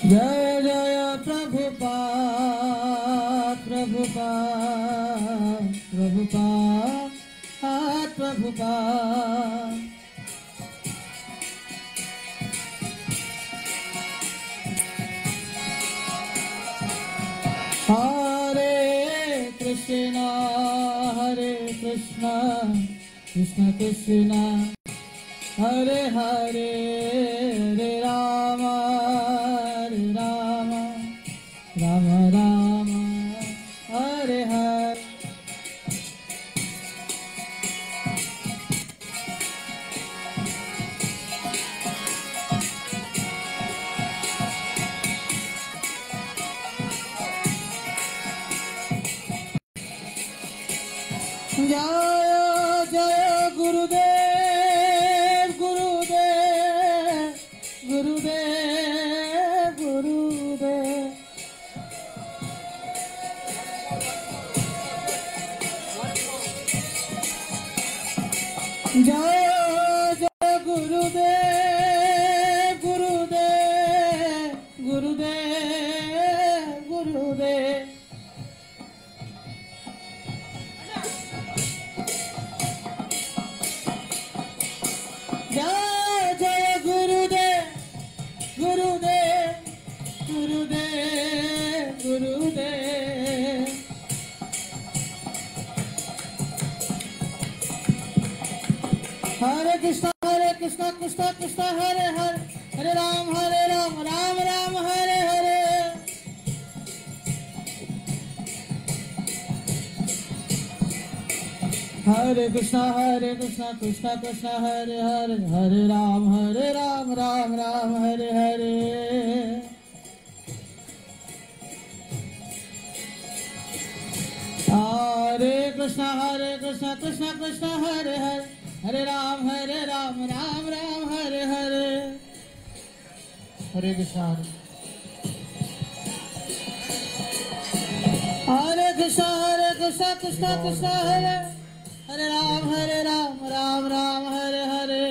जय जय प्रभुपाद प्रभुपाद प्रभुपाद प्रभुपाद। हरे कृष्णा कृष्ण कृष्ण हरे हरे हरे राम राम राम हरे हरे। जय जय गुरुदेव गुरुदेव गुरुदेव गुरुदेव। जय जय गुरुदेव गुरुदेव गुरुदेव गुरुदेव। जय जय गुरुदेव गुरुदेव गुरुदेव गुरुदेव। हरे कृष्ण कृष्ण कृष्ण हरे हरे हरे राम राम राम हरे हरे। हरे कृष्ण कृष्ण कृष्ण हरे हरे हरे राम राम राम हरे हरे। हरे कृष्ण कृष्ण कृष्ण हरे हरे हरे राम राम राम हरे हरे। हरे कृष्ण कृष्ण कृष्ण हरे हरे राम राम राम हरे हरे।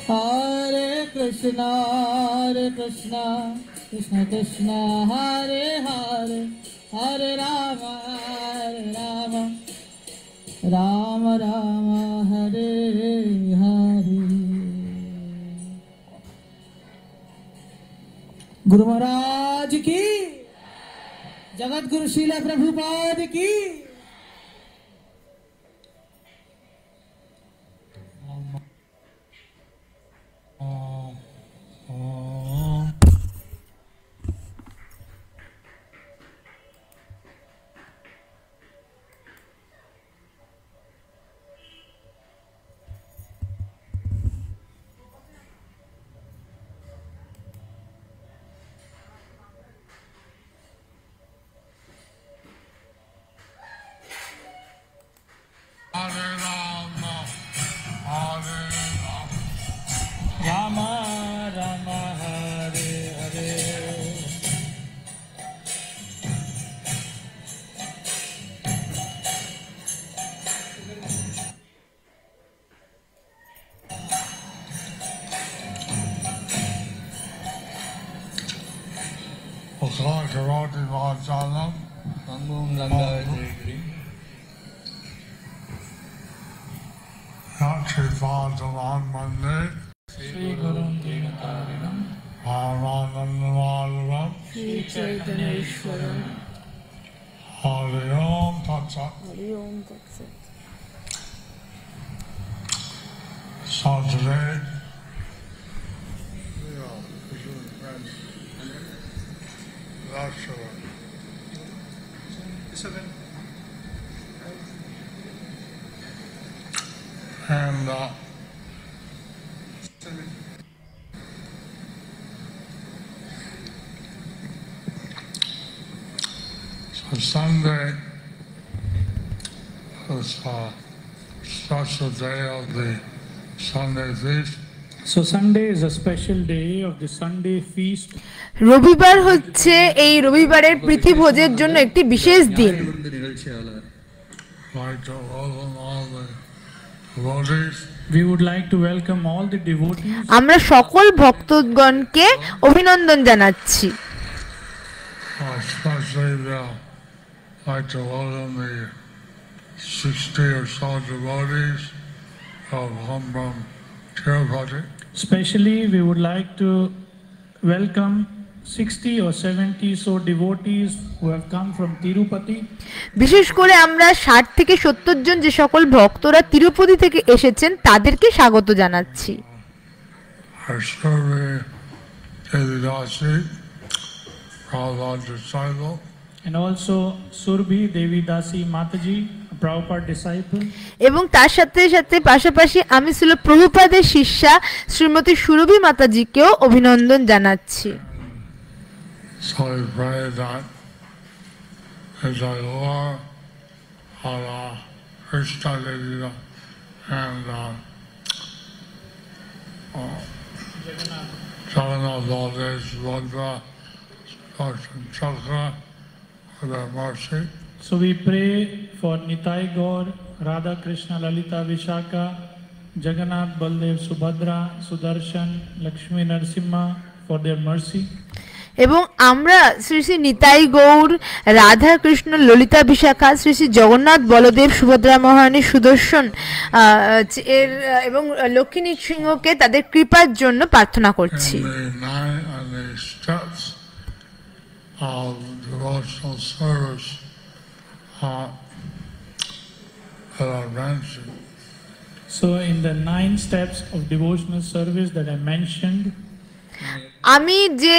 हरे कृष्ण कृष्ण कृष्ण हरे हरे हरे राम राम राम हरे हरे। गुरु महाराज की, जगत गुरु शील प्रभुपाद की। And so Sunday is a special day of the Sunday feast. So Sunday is a special day of the Sunday feast. রবিবার হচ্ছে এই রবিবারের প্রীতিভোজের জন্য একটি বিশেষ দিন। Like to welcome all the devotees. We would like to welcome all the devotees. আমরা সকল ভক্তগণকে অভিনন্দন জানাচ্ছি। Especially like to welcome the 60 or so devotees of come from Jayapataka. Especially, we would like to welcome 60 or 70 so devotees who have come from Tirupati. বিশেষ করে আমরা 60 থেকে 70 জন যে সকল ভক্তরা তিরুপতি থেকে এসেছেন তাদেরকে স্বাগত জানাচ্ছি। Our survey Devidasi, Prabhupada disciple. And also Surbhi Devi Dasi Mataji, a Prabhupada disciple. এবং তার সাথে সাথে পাশাপাশি আমি ছিল প্রভুপাদের শিষ্যা শ্রীমতী সুরভি মাতাজিকেও অভিনন্দন জানাচ্ছি। So we pray that as I Lord Allah Krishna Lila and Jagannath Baladev Subhadra Chakra for their mercy. So we pray for Nitai Gaur, Radha Krishna Lalita Vishaka, Jagannath Baldev Subhadra, Sudarshan, Lakshmi Narsimha for their mercy. এবং আমরা শ্রী শ্রী নিতাই গৌর, রাধা কৃষ্ণ, ললিতা বিশাখা, শ্রী শ্রী জগন্নাথ বলদেব, সুভদ্রা মহারানী, সুদর্শন এবং লক্ষ্মী নৃসিংহকে তাদের কৃপার জন্য প্রার্থনা করছি। So in the 9 steps of devotional service that I mentioned, আমি যে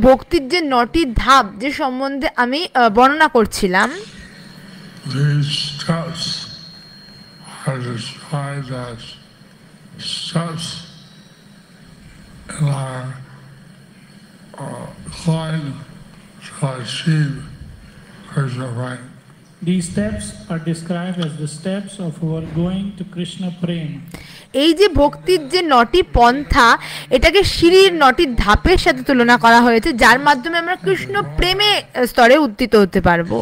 ভক্তির যে 9টি ধাপ যে সম্বন্ধে আমি বর্ণনা করছিলাম, these steps are described as steps in our climb to achieve Krishna prema. These steps are described as the steps of our going to Krishna prema. এই যে ভক্তির যে 9টি পন্থা, এটাকে সিঁড়ির 9টি ধাপের সাথে তুলনা করা হয়েছে, যার মাধ্যমে আমরা কৃষ্ণ প্রেমে স্তরে উত্থিত হতে পারবো।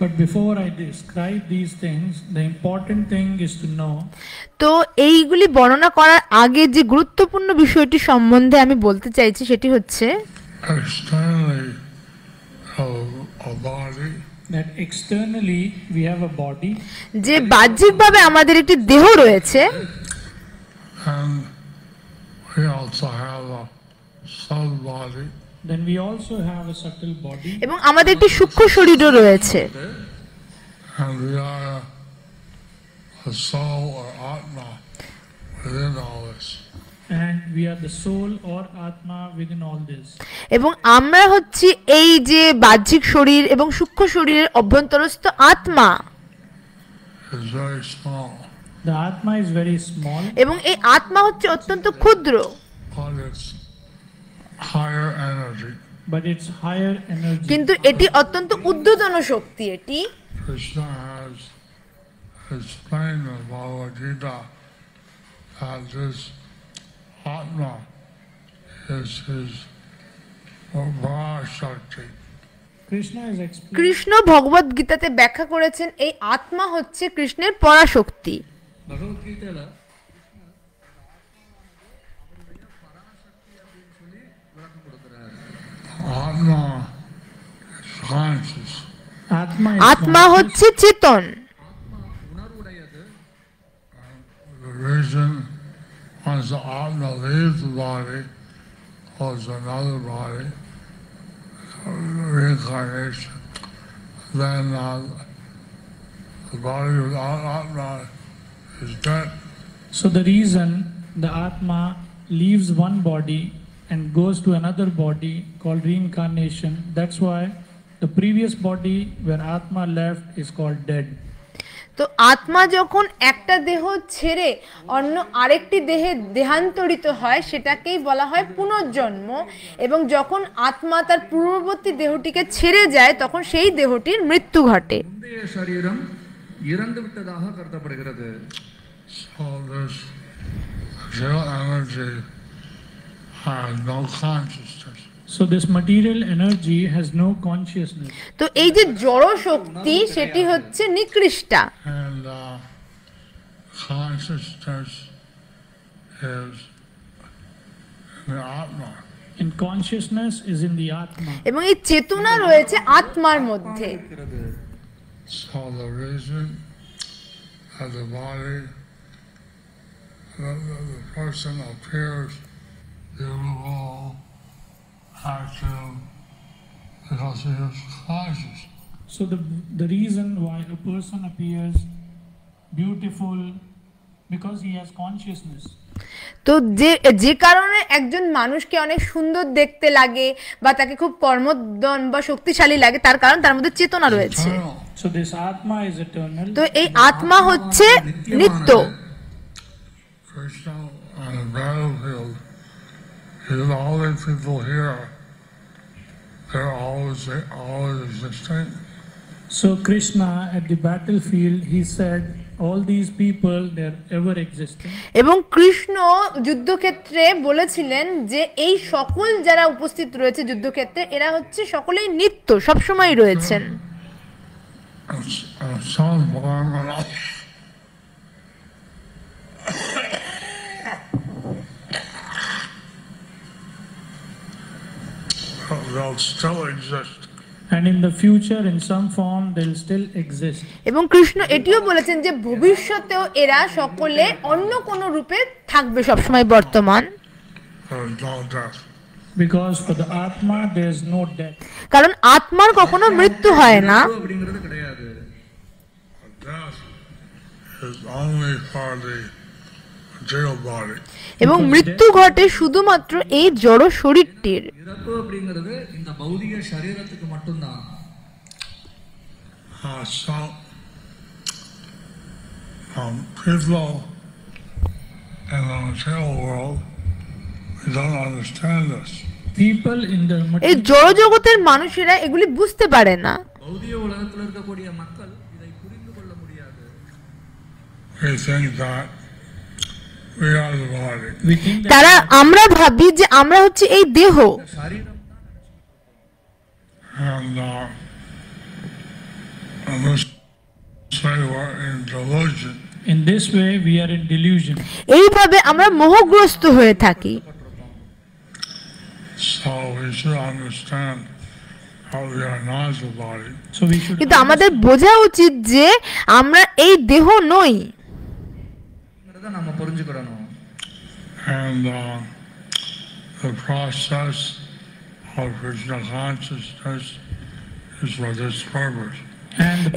But before I describe these things, the important thing is to know. তো এইগুলি বর্ণনা করার আগে যে গুরুত্বপূর্ণ বিষয়টি সম্বন্ধে আমি বলতে চাইছি সেটি হচ্ছে that externally we have a body, যে বাহ্যিকভাবে আমাদের একটি দেহ রয়েছে, and we also have a subtle body. Then we also have a subtle body. এবং আমাদের একটি সূক্ষ্ম শরীরও রয়েছে। And we are a soul or atma within all this. And we are the soul or atma within all this. এবং আমরা হচ্ছি এই যে বাহ্যিক শরীর এবং সূক্ষ্ম শরীরের অভ্যন্তরস্থ আত্মা। It's very small. The atma is very small. এবং এই আত্মা হচ্ছে অত্যন্ত ক্ষুদ্র। But it's higher energy. But it's higher energy. কিন্তু এটি অত্যন্ত ঊর্ধ্বতন শক্তি। এটি Krishna has explained in Bhagavad Gita that this Atma is his Parashakti. Krishna ভগবদ গীতাতে ব্যাখ্যা করেছেন এই আত্মা হচ্ছে কৃষ্ণের পরাশক্তি। আত্মা হচ্ছে চেতন। Once the Atma leaves the body, goes to another body, reincarnation, then the body without Atma is dead. So the reason the Atma leaves one body and goes to another body called reincarnation, that's why the previous body where Atma left is called dead. তো আত্মা যখন একটা দেহ ছেড়ে অন্য আরেকটি দেহে দেহান্তরিত হয় সেটাকেই বলা হয় পুনর্জন্ম, এবং যখন আত্মা তার পূর্ববর্তী দেহটিকে ছেড়ে যায় তখন সেই দেহটির মৃত্যু ঘটে। So this material energy has no consciousness. তো এই যে জড় শক্তি সেটি হচ্ছে নিকৃষ্টা, and consciousness is the Atma. And consciousness is in the Atma. এবং এই চেতনা রয়েছে আত্মার মধ্যে। So the reason that the body, the person appears beautiful, active, because he is conscious. So the reason why a person appears beautiful because he has consciousness. তো যে কারণে একজন মানুষকে অনেক সুন্দর দেখতে লাগে বা তাকে খুব কর্মোদ্যম বা শক্তিশালী লাগে, তার কারণ তার মধ্যে চেতনা রয়েছে। So this Atma is eternal. তো এই আত্মা হচ্ছে নিত্য। Krishna on the battlefield, all the people here, they're always existing. So Krishna at the battlefield, he said, all these people, they're ever existing. এবং কৃষ্ণ যুদ্ধক্ষেত্রে বলেছিলেন যে এই সকল যারা উপস্থিত রয়েছে যুদ্ধক্ষেত্রে এরা হচ্ছে সকলেই নিত্য, সবসময় রয়েছেন। They'll still exist. And in the future, in some form, they'll still exist. এবং কৃষ্ণ এটিও বলেছেন যে ভবিষ্যতেও এরা সকলে অন্য কোন রূপে থাকবে, সবসময় বর্তমান। Because for the Atma, there is no death. কারণ আত্মার কখনো মৃত্যু হয় না। এবং মৃত্যু ঘটে শুধুমাত্র এই জড় শরীরটির। এই জড় জগতের মানুষেরা এগুলি বুঝতে পারে না। তারা আমরা ভাবি যে আমরা হচ্ছে এই দেহ, In this way, we are in delusion. এইভাবে আমরা মোহগ্রস্ত হয়ে থাকি। কিন্তু আমাদের বোঝা উচিত যে আমরা এই দেহ নই। And the process of Krishna consciousness is for this purpose.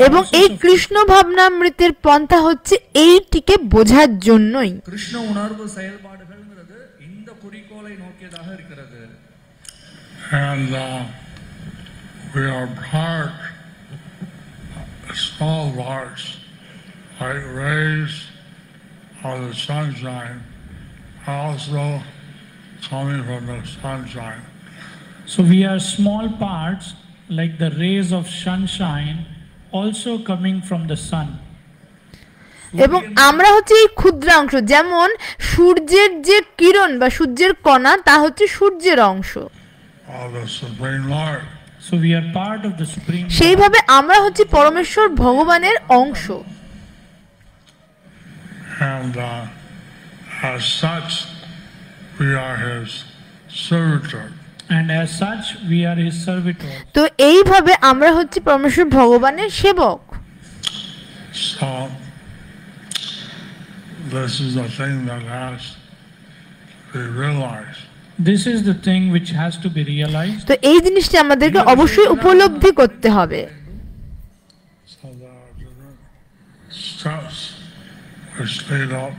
এবং এই কৃষ্ণ ভাবনামৃতের পন্থা হচ্ছে এইটিকে বোঝার জন্যই। কৃষ্ণ উணர்வு செயல்பாடுகள்ங்கிறது இந்த குறிக்கோளை நோக்கியதாக இருக்கிறது। And we are part, small parts, like rays of the sunshine, also coming from the sunshine. So we are small parts like the rays of sunshine also coming from the sun. এবং আমরা হচ্ছে এই ক্ষুদ্রাংশ, যেমন সূর্যের যে কিরণ বা সূর্যের কণা তা হচ্ছে সূর্যের অংশ। So we are part of the supreme Lord. সেইভাবে আমরা হচ্ছে পরমেশ্বর ভগবানের অংশ। And as such we are his servitor. And as such we are his servitor. তো এইভাবে আমরা হচ্ছে পরমেশ্বর ভগবানের সেবক। So this is the thing that has to be realized. This is the thing which has to be realized. তো এই জিনিসটা আমাদেরকে অবশ্যই উপলব্ধি করতে হবে। So there are different steps which lead up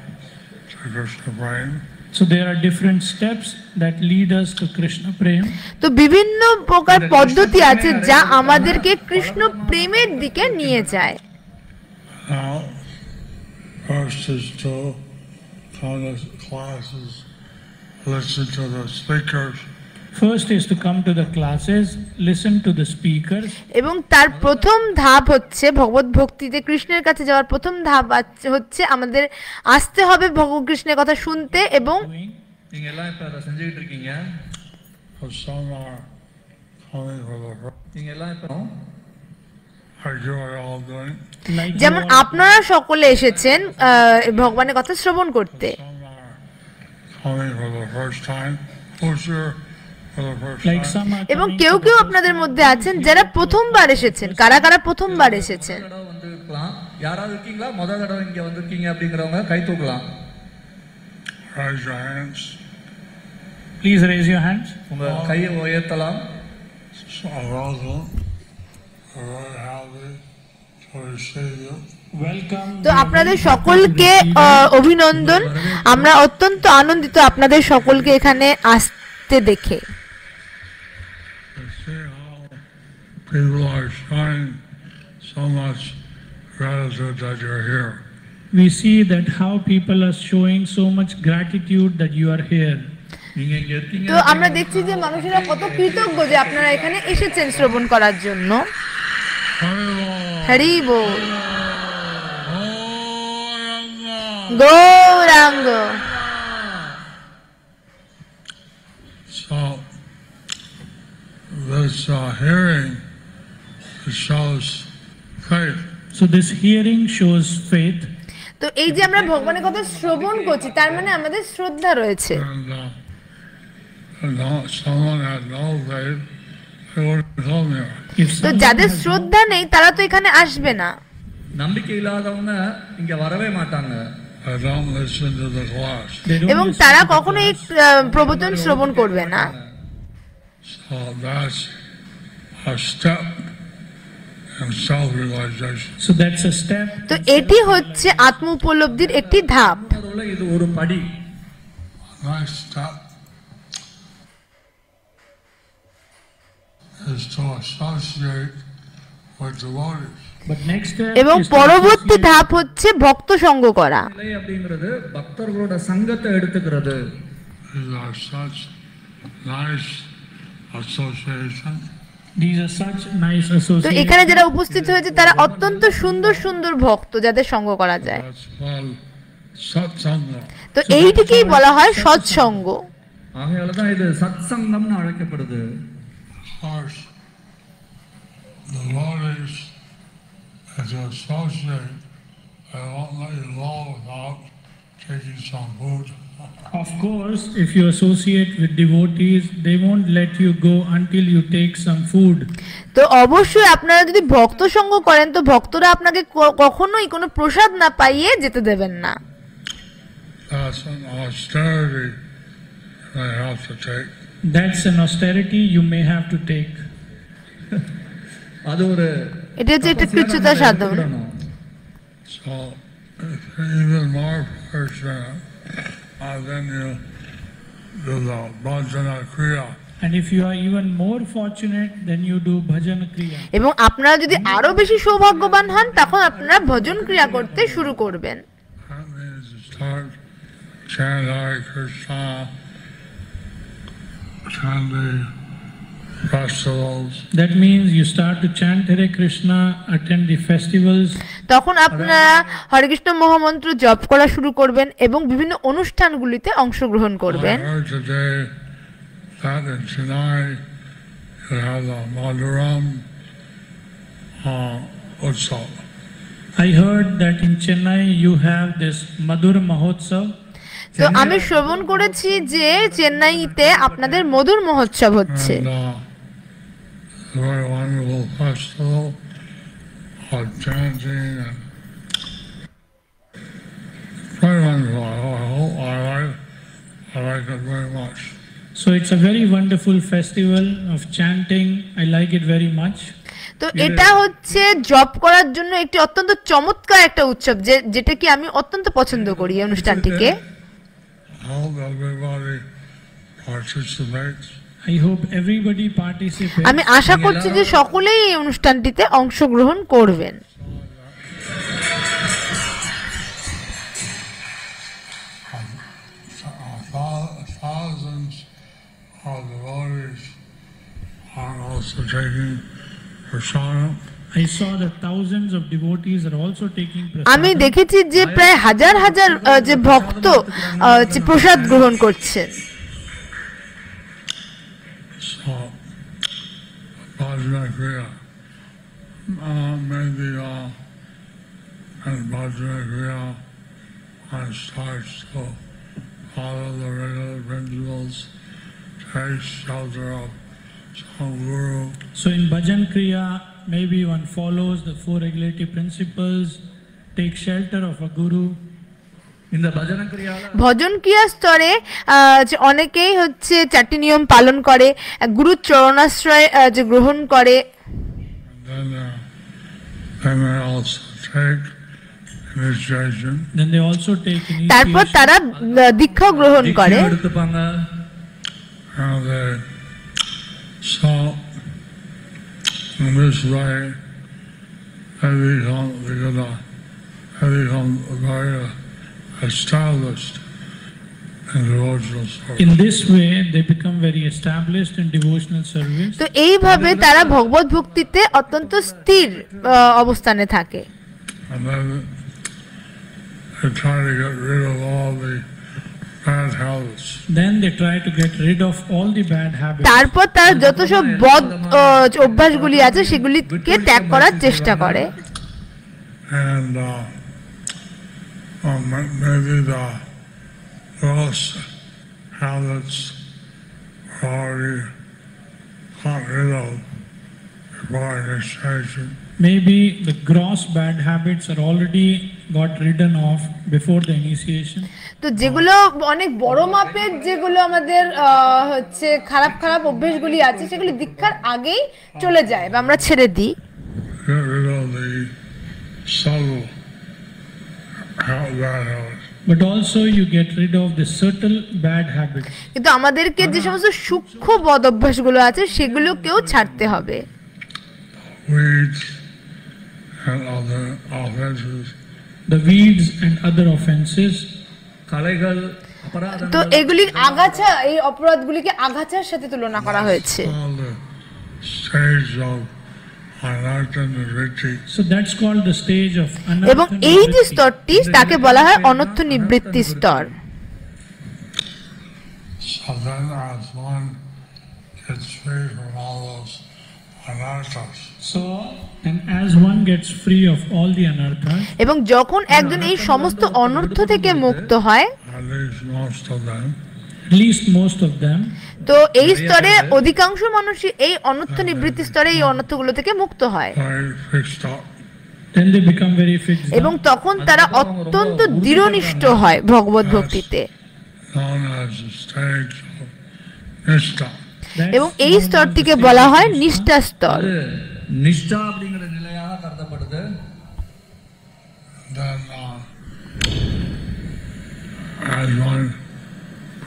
to Krishna prema. So there are different steps that lead us to Krishna prema. তো বিভিন্ন প্রকার পদ্ধতি আছে যা আমাদেরকে কৃষ্ণ প্রেমের দিকে নিয়ে যায়। Now, first is to come to classes, listen to the speakers. First is to come to the classes, listen to the speakers. এবং তার প্রথম ধাপ হচ্ছে ভগবত ভক্তিতে কৃষ্ণের কাছে যাওয়ার প্রথম ধাপ হচ্ছে আমাদের আসতে হবে ভগবান কৃষ্ণের কথা শুনতে এবং நீங்க எல்லாம் இப்ப அதை செஞ்சுட்டு இருக்கீங்க. but some are coming for the first. நீங்க எல்லாம் இப்போ Like you are all doing. Like you যেমন all- আপনারা সকলে এসেছেন ভগবানের কথা শ্রবণ করতে, Some are coming for the first time. Who's here for the first like time? some are এবং coming কেউ for the কেউ first আপনাদের time. মধ্যে আছেন যারা প্রথমবার এসেছেন। কারা কারা প্রথমবার এসেছেন? முதல் தடவை வந்திருக்கலாம். யாராவது இருக்கீங்களா முதல் தடவை இங்க வந்திருக்கீங்க அப்படிங்கிறவங்க கை தூக்கலாம். Raise your hands. Please raise your hands. உங்க கையை உயர்த்தலாம். So welcome. We're very happy to receive you. Welcome. তো আপনাদের সকলকে অভিনন্দন। আমরা অত্যন্ত আনন্দিত আপনাদের সকলকে এখানে আসতে দেখে। To see how people are showing so much gratitude that you're here. We see that how people are showing so much gratitude that you are here. நீங்க இங்க இருக்கீங்க. তো আমরা দেখছি যে মানুষেরা কত কৃতজ্ঞ যে আপনারা এখানে এসেছেন শ্রবণ করার জন্য। হরি বল। Gauranga. So this hearing shows faith. So this hearing shows faith. তো এই যে আমরা ভগবানের কথা শ্রবণ করছি তার মানে আমাদের শ্রদ্ধা রয়েছে। And someone had no faith, they wouldn't come here. If তো someone যাদের has শ্রদ্ধা নেই তারা তো এখানে আসবে না। நம்பிக்கை இல்லாதவங்க இங்க வரவே மாட்டாங்க. They don't listen to the class. they don't এবং listen তারা to the কখনো এই class. প্রবচন শ্রবণ করবে না। So that's a step in self-realization. So that's a step. তো এটি হচ্ছে আত্ম উপলব্ধির একটি ধাপ। உணர்வுல இது ஒரு படி. Next step is to associate with devotees. But next step এবং is to পরবর্তী associate- ধাপ হচ্ছে ভক্ত সঙ্গ করা। நிலை அப்படிங்கிறது பக்தர்களோட சங்கத்தை எடுத்துக்கிறது. These are such nice association. These are such nice তো associations. এখানে যারা উপস্থিত হয়েছে তারা অত্যন্ত সুন্দর সুন্দর ভক্ত যাদের সঙ্গ করা যায়। That's called satsanga. তো এইটিকেই বলা হয় সৎসঙ্গ। ஆகையால தான் இது சத்சங்கம்னு அழைக்கப்படுது. Of course, devotees, as you associate, they won't let you go without taking some food. Of course, if you associate with devotees, they won't let you go until you take some food. তো অবশ্যই আপনারা যদি ভক্ত সঙ্গ করেন তো ভক্তরা আপনাকে কখনোই কোনো প্রসাদ না পাইয়ে যেতে দেবেন না। That's an austerity they have to take. That's an austerity you may have to take. அது ஒரு এটা হচ্ছে একটা কৃচ্ছতা সাধন। So, if you're even more fortunate, then you do the bhajana kriya. And if you are even more fortunate, then you do bhajan kriya. এবং আপনারা যদি আরো বেশি সৌভাগ্যবান হন তখন আপনারা ভজন ক্রিয়া করতে শুরু করবেন। That means you start chant Hare Krishna, chant the festivals, That means you start to chant Hare Krishna, attend the festivals, তখন আপনারা হরে কৃষ্ণ মহামন্ত্র জপ করা শুরু করবেন এবং বিভিন্ন অনুষ্ঠানগুলিতে অংশগ্রহণ করবেন। I heard today that in Chennai you have the Madhuram Utsav. I heard that in Chennai you have this Madhur Mahotsav. তো আমি শ্রবণ করেছি যে চেন্নাইতে আপনাদের মধুর মহোৎসব হচ্ছে। And a very wonderful festival of chanting and very wonderful. I like it very much. So it's a very wonderful festival of chanting. I like it very much. তো এটা হচ্ছে জপ করার জন্য একটি অত্যন্ত চমৎকার একটা উৎসব যেটা কি আমি অত্যন্ত পছন্দ করি এই অনুষ্ঠানটিকে। I hope everybody participates. I hope everybody participates. আমি আশা করছি যে সকলেই এই অনুষ্ঠানটিতে অংশগ্রহণ করবেন। Thousands of devotees are also taking prasadam. I saw that thousands of devotees are also taking আমি prasadam. দেখেছি যে প্রায় হাজার হাজার যে ভক্ত যে প্রসাদ গ্রহণ করছেন। Bhajana Kriya. Maybe and Bhajana Kriya one starts to follow the regular principles, take shelter of some guru. So in Bhajan Kriya, maybe one follows the 4 regulatory principles, take shelter of a guru. இந்த பஜன கிரியால ভজন ক্রিয়া স্তরে যে অনেকেই হচ্ছে 4টি নিয়ম পালন করে, গুরু চরণাশ্রয় যে গ্রহণ করে, then they also take তারপর initiation. তারা দীক্ষা গ্রহণ করে। எடுத்துப்பாங்க So in this way they become very established in devotional service. In this way they become very established in devotional service. তো এইভাবে তারা ভগবত ভক্তিতে অত্যন্ত স্থির অবস্থানে থাকে। And then they try to get rid of all the bad habits. Then they try to get rid of all the bad habits. তারপর তারা যত সব বদ অভ্যাসগুলি আছে সেগুলিকে ত্যাগ করার চেষ্টা করে। And maybe the gross habits are already got rid of before initiation. Maybe the gross bad habits are already got ridden off before the initiation. তো যেগুলো অনেক বড় মাপের যেগুলো আমাদের হচ্ছে খারাপ খারাপ অভ্যাসগুলি আছে সেগুলি দীক্ষার আগেই চলে যায় বা আমরা ছেড়ে দিই। Get rid of the subtle bad habits. But also you get rid of the subtle bad habits. কিন্তু আমাদেরকে যে সমস্ত সূক্ষ্ম বদ অভ্যাসগুলো আছে সেগুলোকেও ছাড়তে হবে। Weeds and other offenses. The weeds and other offenses. கலைகள் তো அபராதங்கள் এগুলি আগাছা, এই অপরাধগুলিকে আগাছার সাথে তুলনা করা হয়েছে। On the stage of anartha-nivritti. So that's called the stage of এবং anartha এই যে nivritti. স্তরটি তাকে বলা হয় অনর্থ নিবৃত্তি স্তর। So then as one gets free from all those anarthas, So and as one gets free of all the anarthas, এবং যখন একজন এই সমস্ত অনর্থ থেকে মুক্ত হয়, at least most of them, at least most of them, তো এই স্তরে অধিকাংশ মানুষই এই অনর্থ নিবৃত্তি স্তরে এই অনর্থগুলো থেকে মুক্ত হয় very fixed up. then they become very fixed এবং up. তখন তারা অত্যন্ত দৃঢ়নিষ্ঠ হয় ভগবত ভক্তিতে। Known as the stage of nishta. That's এবং এই known as স্তরটিকে the বলা stage হয় of nishta. নিষ্ঠা স্তর। அது நிஷ்டா அப்படிங்கிற நிலையாக கருதப்படுது Then as one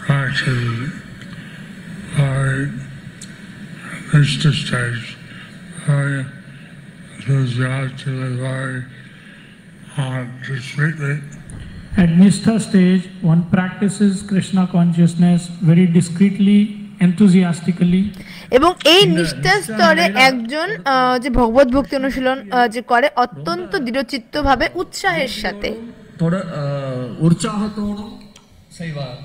practices very nishta stage, very enthusiastically, very discreetly, At Nishtha stage, one practices Krishna consciousness very discreetly, enthusiastically. এবং এই নিষ্ঠা স্তরে একজন যে ভগবত ভক্তি অনুশীলন যে করে অত্যন্ত দৃঢ়চিত্তভাবে উৎসাহের সাথে, உற்சாகத்தோடும் செய்வார்.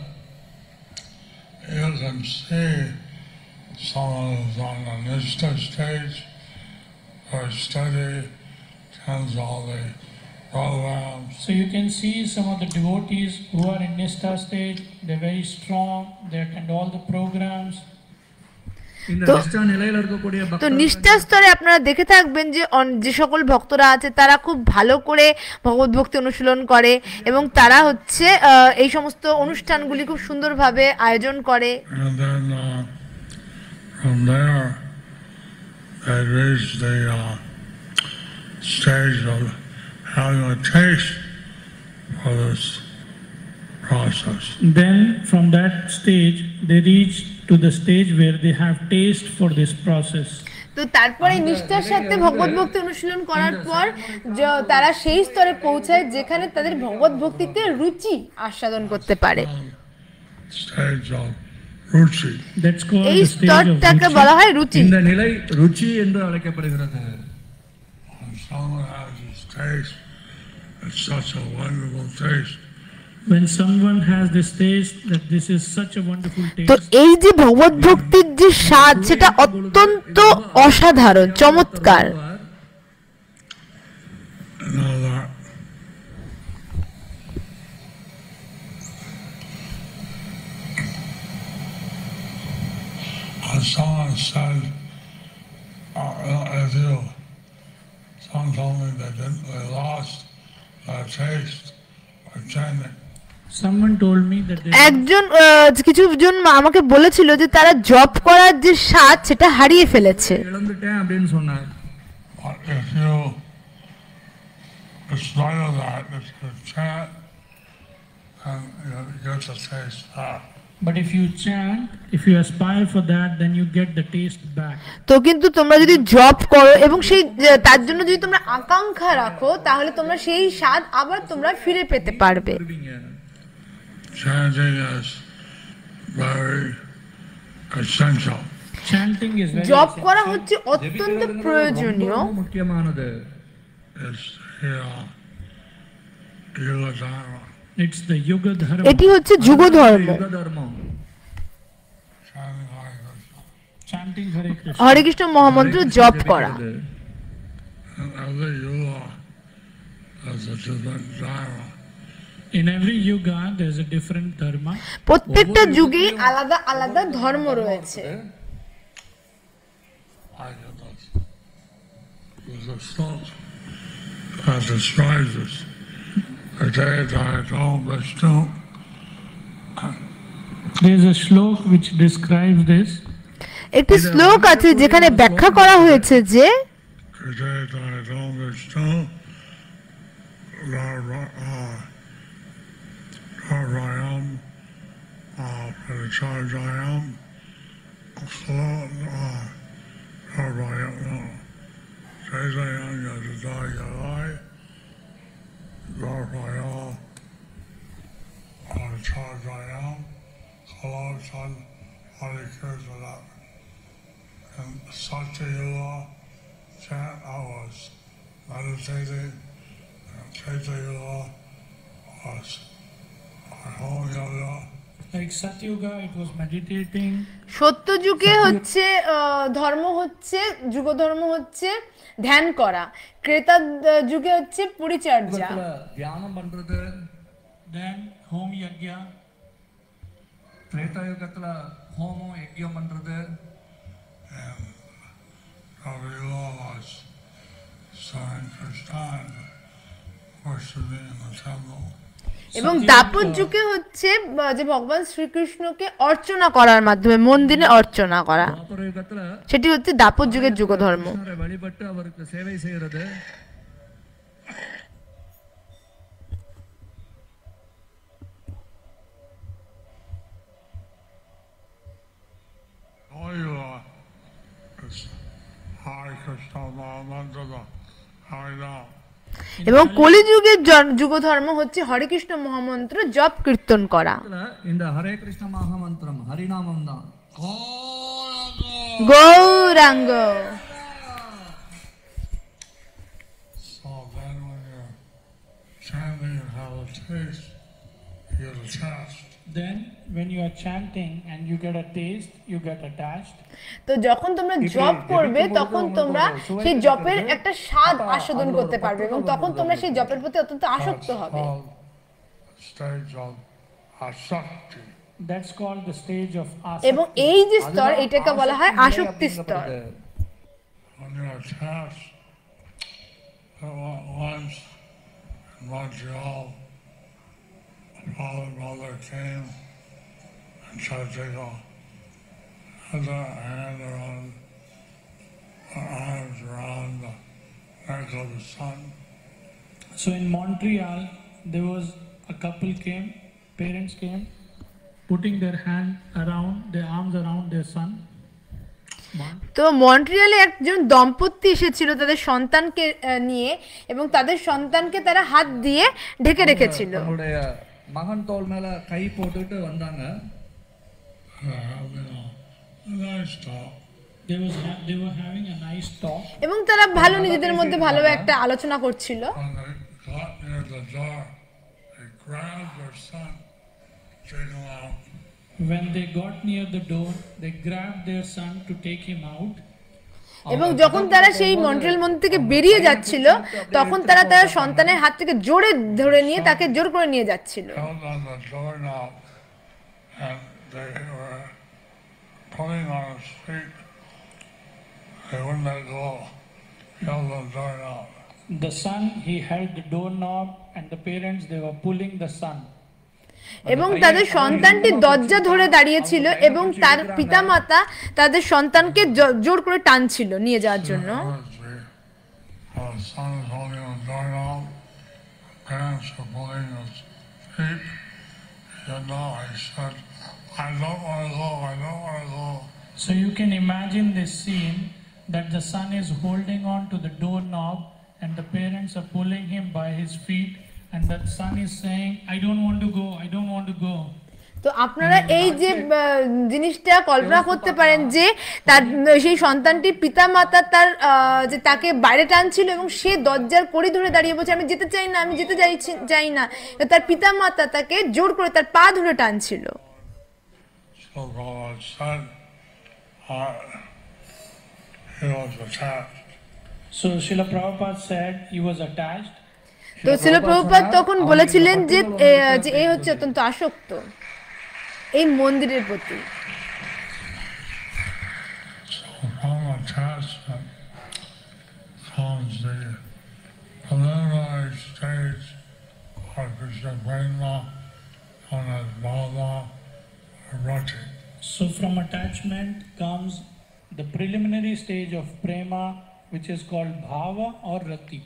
you can see someone who's on the nishta stage, very steady, attends all the programs. So you can see some of the devotees who are in Nishtha stage, they're very strong, they attend all the programs. இந்த তো- நிஷ்டா நிலையில இருக்கக்கூடிய তো பக்தர்கள் নিষ্ঠা স্তরে আপনারা দেখে থাকবেন যে যে সকল ভক্তরা আছে তারা খুব ভালো করে ভগবত ভক্তি অনুশীলন করে এবং তারা হচ্ছে এই সমস্ত অনুষ্ঠানগুলি খুব সুন্দরভাবে আয়োজন করে। And then from there, they reach the stage of having a taste for this process. Then from that stage, they reach to the stage where they have taste for this process. তো তারপরে নিষ্ঠার সাথে ভগবত ভক্তি অনুশীলন করার পর তারা সেই স্তরে পৌঁছায় যেখানে তাদের ভগবত ভক্তিতে রুচি আস্বাদন করতে পারে। Stage of ruchi. That's called এই the stage of স্তরটাকে ruchi. বলা হয় রুচি। இந்த நிலை ருச்சி என்று அழைக்கப்படுகிறது. When someone has this taste, it's such a wonderful taste. When someone has this taste that this is such a wonderful তো taste, এই যে ভগবত ভক্তির যে স্বাদ সেটা অত্যন্ত অসাধারণ, চমৎকার। Someone said, if you, someone told me they lost their taste by chanting. someone told me that they একজন কিছুজন আমাকে বলেছিল যে তারা জপ করার যে স্বাদ সেটা হারিয়ে ফেলেছে। இழந்துட்டேன் அப்படின்னு சொன்னார். But if you, in spite of that, if you chant, and you get the taste back. But if you chant, if you aspire for that, then you get the taste back. তো কিন্তু তোমরা যদি জপ করো এবং সেই তার জন্য যদি তোমরা আকাঙ্ক্ষা রাখো তাহলে তোমরা সেই স্বাদ আবার তোমরা ফিরে পেতে পারবে। Chanting is very essential. Chanting is very জপ essential. করা হচ্ছে অত্যন্ত প্রয়োজনীয়। முக்கியமானது. It's Yoga Dharma. It's the Yuga Dharma. এটি হচ্ছে যুগ ধর্ম। யுக தர்மம். Chanting Hare Krishna. হরে কৃষ্ণ মহামন্ত্র জপ করা। And every yoga has a different dharma. In every yuga, there's a different dharma. প্রত্যেকটা যুগেই আলাদা আলাদা ধর্ম রয়েছে। There's a song that describes this. There's a shlok which describes this. একটি শ্লোক আছে যেখানে ব্যাখ্যা করা হয়েছে যে And Satya Yoga chant, I was meditating, and Chaita Yoga was home yoga. Like Satyuga, it was meditating. সত্য যুগে হচ্ছে ধর্ম হচ্ছে যুগ ধর্ম হচ্ছে ধ্যান করা, ত্রেতা যুগে হচ্ছে পরিচর্যা, தியானம் பண்றது, Then home yagya. திரேதா யுகத்துல ஹோமம் யஜ்யம் பண்றது. And Raviva was saying Krishna, worshiping in the temple. এবং দাপর যুগে হচ্ছে যে ভগবান শ্রীকৃষ্ণকে অর্চনা করার মাধ্যমে মন্দিরে অর্চনা করা, துவாபர யுகத்துல সেটি হচ্ছে দাপর যুগের যুগ ধর্ম। கிருஷ்ணரை வழிபட்டு அவருக்கு சேவை செய்யறது. Hare Krishna Mahamantra, Hare Ram. এবং কলিযুগের যুগ ধর্ম হচ্ছে হরে কৃষ্ণ মহামন্ত্র জপ কীর্তন করা। இந்த ஹரே கிருஷ்ண மகாமந்திரம் ஹரிநாமம் தான். Gauranga. So then when you're chanting and have a taste, you get attached. Then when you are chanting and you get a taste, you get attached. তো যখন তোমরা জপ করবে তখন তোমরা সেই জপের একটা স্বাদ আস্বাদন করতে পারবে এবং তখন তোমরা সেই জপের প্রতি অত্যন্ত আসক্ত হবে। Stage of asakti. That's called the stage of এবং asakti. এই যে স্তর এটাকে বলা হয় আসক্তি স্তর। When you're attached, once in Montreal, Father Mother came and tried to take a hand around, arms around the neck of the son. So in Montreal, there was a couple came, parents came, putting their hand around, their arms around their son. তো মন্ট্রিয়ালে একজন দম্পতি এসেছিল তাদের সন্তানকে নিয়ে এবং তাদের সন্তানকে তারা হাত দিয়ে ঢেকে রেখেছিল। நம்மளுடைய மகன் தோள் மேல கை போட்டுட்டு வந்தாங்க. They were having a nice talk. এবং তারা ভালো নিজেদের মধ্যে ভালো একটা আলোচনা করছিল। grab their son, take him out. When they got near the door, they grabbed their son to take him out. এবং যখন তারা সেই মন্ট্রিয়াল মন্দির থেকে বেরিয়ে যাচ্ছিল তখন তারা তার সন্তানের হাত থেকে জোরে ধরে নিয়ে তাকে জোর করে নিয়ে যাচ্ছিল। Held on the doorknob, and they were pulling on his feet. They wouldn't let go. Held the doorknob. The son, he held the doorknob, and the parents, they were pulling the son. এবং তাদের সন্তানটি দরজা ধরে দাঁড়িয়েছিল এবং তার পিতামাতা তাদের সন্তানকে জোর করে টানছিল নিয়ে যাওয়ার জন্য। So you can imagine this scene that the son is holding on to the doorknob and the parents are pulling him by his feet. And that son is saying, I don't want to go, I don't want to go. তো আপনারা এই যে জিনিসটা কল্পনা করতে পারেন যে তার সেই সন্তানটির পিতামাতা তার যে তাকে বাইরে টানছিল এবং সে দরজার কড়ি ধরে দাঁড়িয়ে বলছে আমি যেতে চাই না, আমি যেতে চাই না। তার পিতামাতা তাকে জোর করে তার পা ধরে টানছিল। So Srila Prabhupada said he was attached. তো শ্রীল প্রভুপাদ তখন বলেছিলেন যে এই হচ্ছে অত্যন্ত আসক্ত এই মন্দিরের প্রতি। So from attachment comes the preliminary stage of prema, which is called bhava or rati.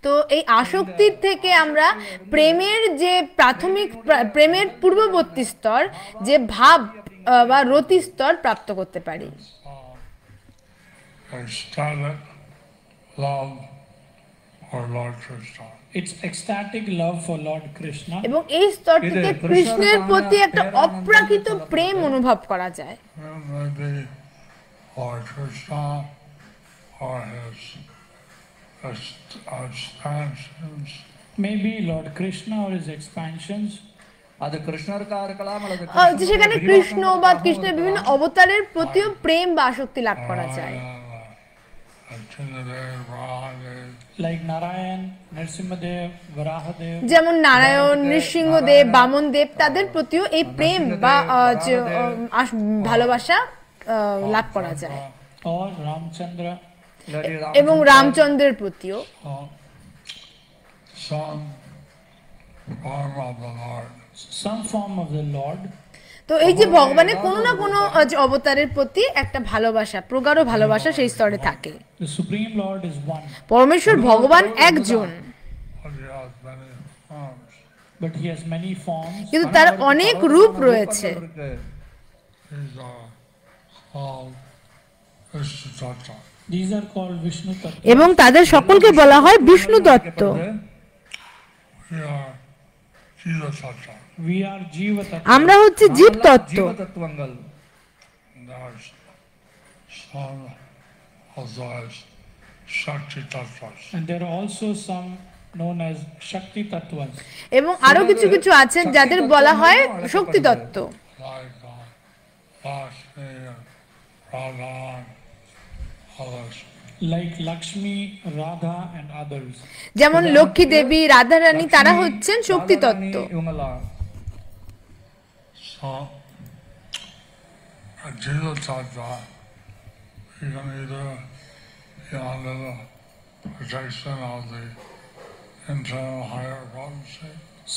তো এই আসক্তির থেকে আমরা প্রেমের যে প্রাথমিক প্রেমের পূর্ববর্তী স্তর যে ভাব বা রতি স্তর প্রাপ্ত করতে পারি। It's ecstatic love for Lord Krishna. এবং এই স্তরটিতে কৃষ্ণের প্রতি একটা অপ্রাকৃত প্রেম অনুভব করা যায়। Expansions. Maybe Lord Krishna or his expansions. সেখানে কৃষ্ণ বা কৃষ্ণের বিভিন্ন অবতারের প্রতিও প্রেম বা আসক্তি লাভ করা যায়। Like Narayan, Nrsimhadev, Varahadev. যেমন নারায়ণ, নৃসিংহদেব, বামনদেব তাদের প্রতিও এই প্রেম বা ভালোবাসা লাভ করা যায়। Or Ramchandra. এবং রামচন্দ্রের প্রতিও some form of the Lord. তো এই যে ভগবানের কোনো না কোনো অবতারের প্রতি একটা ভালোবাসা, প্রগাঢ় ভালোবাসা সেই স্তরে থাকে। The Supreme Lord is one. পরমেশ্বর ভগবান একজন, but he has many forms. কিন্তু তার অনেক রূপ রয়েছে। These are called Vishnu Tattva. এবং তাদের সকলকে বলা হয় বিষ্ণু তত্ত্ব। We are Jiva Tattva. আমরা হচ্ছে জীব তত্ত্ব। And there are also some known as Shakti Tattvas. এবং আরো কিছু কিছু আছেন যাদের বলা হয় শক্তি তত্ত্ব। Like Lakshmi, Radha and others. যেমন লক্ষ্মী দেবী, রাধা রানী তারা হচ্ছেন শক্তি তত্ত্ব।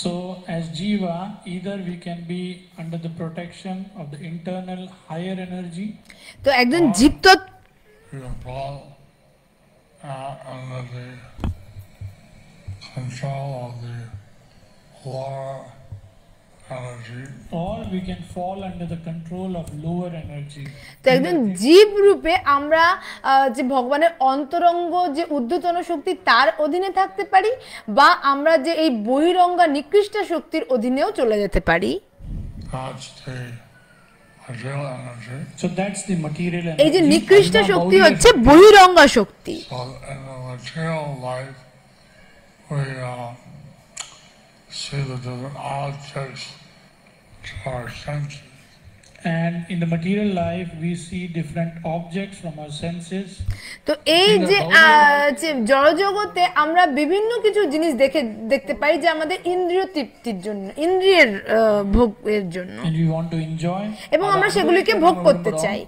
So as Jiva, either we can be under the protection of the internal higher energy. তো একজন জীব তত্ত্ব under the control of the lower energy. Or we can fall under the control of lower energy. তো একজন জীব রূপে আমরা যে ভগবানের অন্তরঙ্গ যে ঊর্ধ্বতন শক্তি তার অধীনে থাকতে পারি, বা আমরা যে এই বহিরঙ্গা নিকৃষ্ট শক্তির অধীনেও চলে যেতে পারি। So that's the material energy. এই যে নিকৃষ্ট শক্তি হচ্ছে বহিরঙ্গা শক্তি। So in the material life, we see the different objects to our senses. And in the material life, we see different objects from our senses. তো এই যে জড়জগতে আমরা বিভিন্ন কিছু জিনিস দেখতে পাই যে আমাদের ইন্দ্রিয় তৃপ্তির জন্য, ইন্দ্রিয়ের ভোগের জন্য, And we want to enjoy. এবং আমরা সেগুলিকে ভোগ করতে চাই।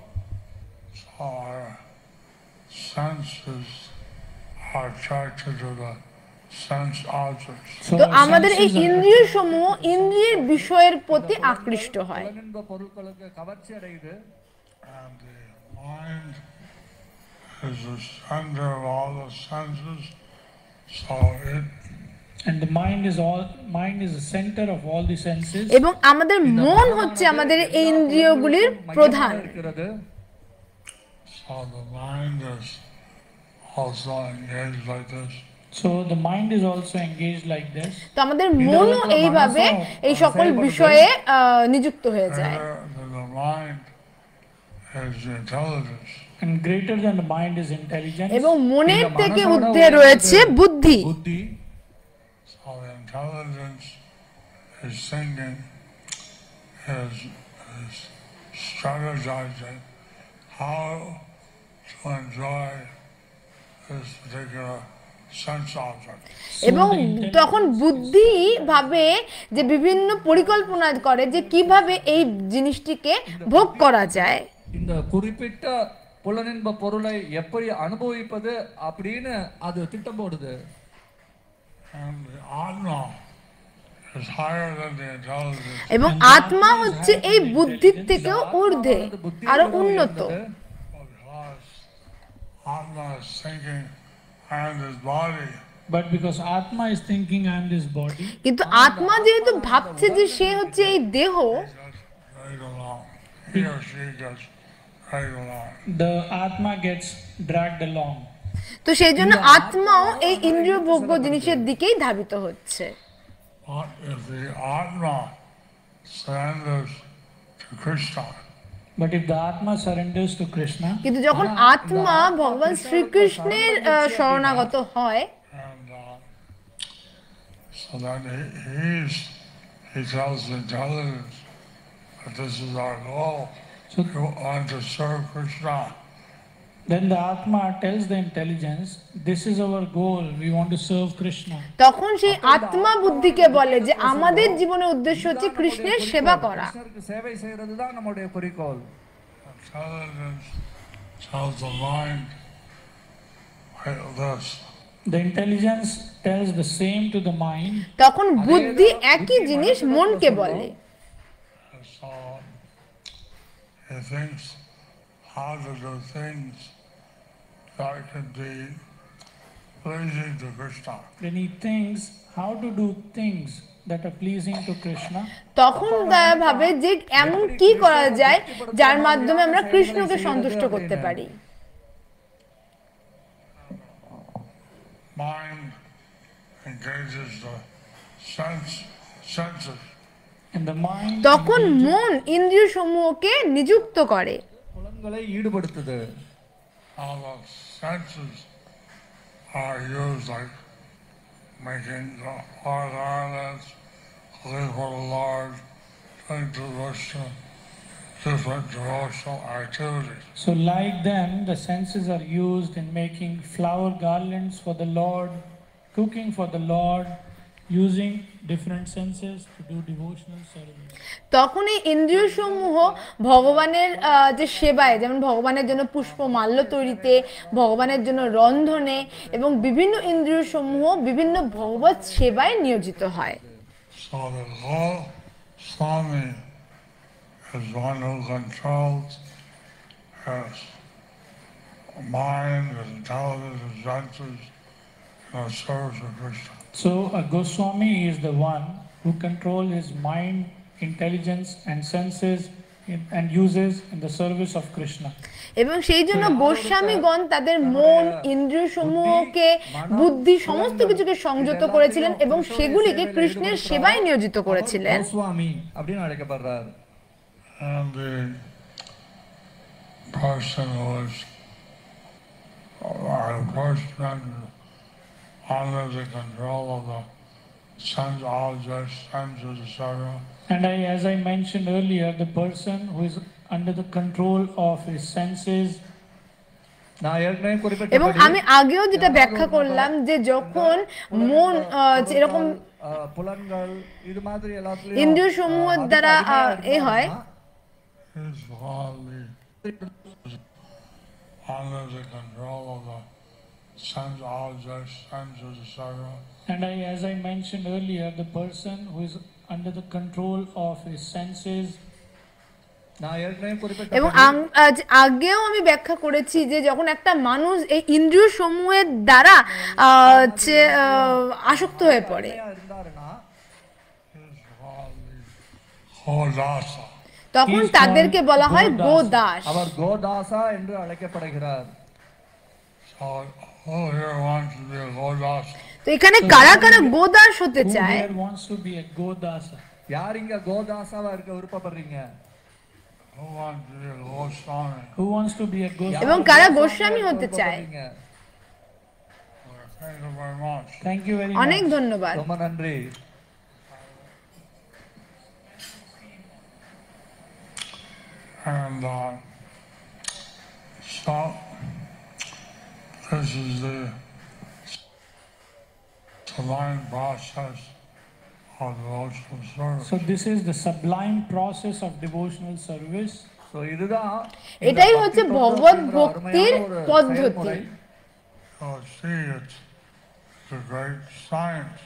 Our senses are attracted to the sense objects. তো আমাদের এই ইন্দ্রিয় সমূহ ইন্দ্রিয়ের বিষয়ের প্রতি আকৃষ্ট হয়। And the mind is the center of all the senses, so it And the mind is the center of all the senses. এবং আমাদের মন হচ্ছে আমাদের এই ইন্দ্রিয়গুলির প্রধান। So the mind is also engaged like this. So the mind is also engaged like this. তো আমাদের মনও এইভাবে এই সকল বিষয়ে নিযুক্ত হয়ে যায়। The mind is intelligence. And greater than the mind is intelligence. এবং মনের থেকে ঊর্ধ্বে রয়েছে বুদ্ধি। So the intelligence is thinking, is strategizing how to enjoy this particular sense object. এবং তখন বুদ্ধি ভাবে যে বিভিন্ন পরিকল্পনা করে যে কিভাবে এই জিনিসটিকে ভোগ করা যায়। இந்த குறிப்பிட்ட புலனின்ப பொருளை எப்படி அனுபவிப்பது அப்படின்னு அது திட்டம் போடுது। And the Atma is higher than the intelligence. এবং আত্মা হচ্ছে এই বুদ্ধির থেকেও ঊর্ধ্বে, আরো উন্নত। Because Atma is thinking, I am this body. But because Atma is thinking I am this body. কিন্তু আত্মা যেহেতু ভাবছে যে সে হচ্ছে এই দেহ, Right along. He or she gets right along. The Atma gets dragged along. তো সেই জন্য আত্মাও এই ইন্দ্রিয় ভোগ্য জিনিসের দিকেই ধাবিত হচ্ছে। But if the Atma surrenders to Krishna, But if the Atma surrenders to Krishna, কিন্তু যখন আত্মা ভগবান শ্রীকৃষ্ণের শরণাগত হয়, and so then he tells the intelligence that this is our goal. So We want to serve Krishna. then the Atma tells the intelligence, this is our goal, we want to serve Krishna. তখন সেই আত্মা বুদ্ধিকে বলে যে আমাদের জীবনের উদ্দেশ্য হচ্ছে কৃষ্ণের সেবা করা। கிருஷ்ணருக்கு சேவை செய்யறதுதான் நம்முடைய குறிக்கோள்। Intelligence tells the mind like this. The intelligence tells the same to the mind. তখন বুদ্ধি একই জিনিস মনকে বলে। And so he thinks how to do things that can be pleasing to Krishna. Then he thinks how to do things that are pleasing to Krishna. তখন ভাবে যে এমন কি করা যায় যার মাধ্যমে আমরা কৃষ্ণকে সন্তুষ্ট করতে পারি। Mind engages the senses. And the mind তখন মন ইন্দ্রিয় সমূহকে নিযুক্ত করে। புலன்களை ஈடுபடுத்துது। All the senses are used like making the hard islands, living for the Lord, doing different devotional activities. So like them, the senses are used in making flower garlands for the Lord, cooking for the Lord, using different senses to do devotional service. তখন এই ইন্দ্রিয় সমূহ ভগবানের যে সেবায়, যেমন ভগবানের জন্য পুষ্পমাল্য তৈরিতে, ভগবানের জন্য রন্ধনে এবং বিভিন্ন ইন্দ্রিয় সমূহ বিভিন্ন ভগবত সেবায় নিয়োজিত হয়। So the whole Swami is one who controls his mind, his intelligence, his senses, in the service of Krishna. So a Goswami is the one who controls his mind, intelligence and senses and uses in the service of Krishna. এবং সেই জন্য গোস্বামীগণ তাদের মন, ইন্দ্রিয় সমূহকে, বুদ্ধি সমস্ত কিছুকে সংযত করেছিলেন এবং সেগুলিকে কৃষ্ণের সেবায় নিয়োজিত করেছিলেন। கோஸ்வாமி அப்படின்னு அழைக்கப்படுறார்। And the person who is under the control of the sends all just senses, etc. And as I mentioned earlier, the person who is under the control of his senses, நான் ஏற்கனவே এবং குறிப்பிட்டபடி আমি আগেও যেটা ব্যাখ্যা করলাম যে যখন মন এরকম புலன்கள் இது மாதிரி எல்லாத்துலயும் ইন্দ্রিয় সমূহের দ্বারা এ হয় His body under the control of the sense objects, senses, etc. and as I mentioned earlier, the person who is under the control of his senses, நான் ஏற்கனவே এবং குறிப்பிட்டபடி আগেও আমি ব্যাখ্যা করেছি যে যখন একটা মানুষ এই ইন্দ্রিয় সমূহের দ্বারা আসক্ত হয়ে পড়ে இருந்தாருன்னா His body Hodasa. তখন তাদেরকে বলা হয় গোদাস। அவர் கோதாசா என்று அழைக்கப்படுகிறார்। So who here wants to be a Hodasa? তো এখানে কারা কারা গোদাস হতে who চায়? here wants to be a Godasa? யார் இங்க கோதாசாவா இருக்க விருப்பப்படுறீங்க? Who wants to be a Goswami? Who wants to be a Goswami? এবং কারা গোস্বামী হতে চায়? Well, thank you very much. Thank you very অনেক much. ধন্যবাদ। ரொம்ப நன்றி। And so this is the sublime process of devotional service. So this is the sublime process of devotional service. So இதுதான் এটাই হচ্ছে ভগবত ভক্তির পদ্ধতি। So see, it's a great science,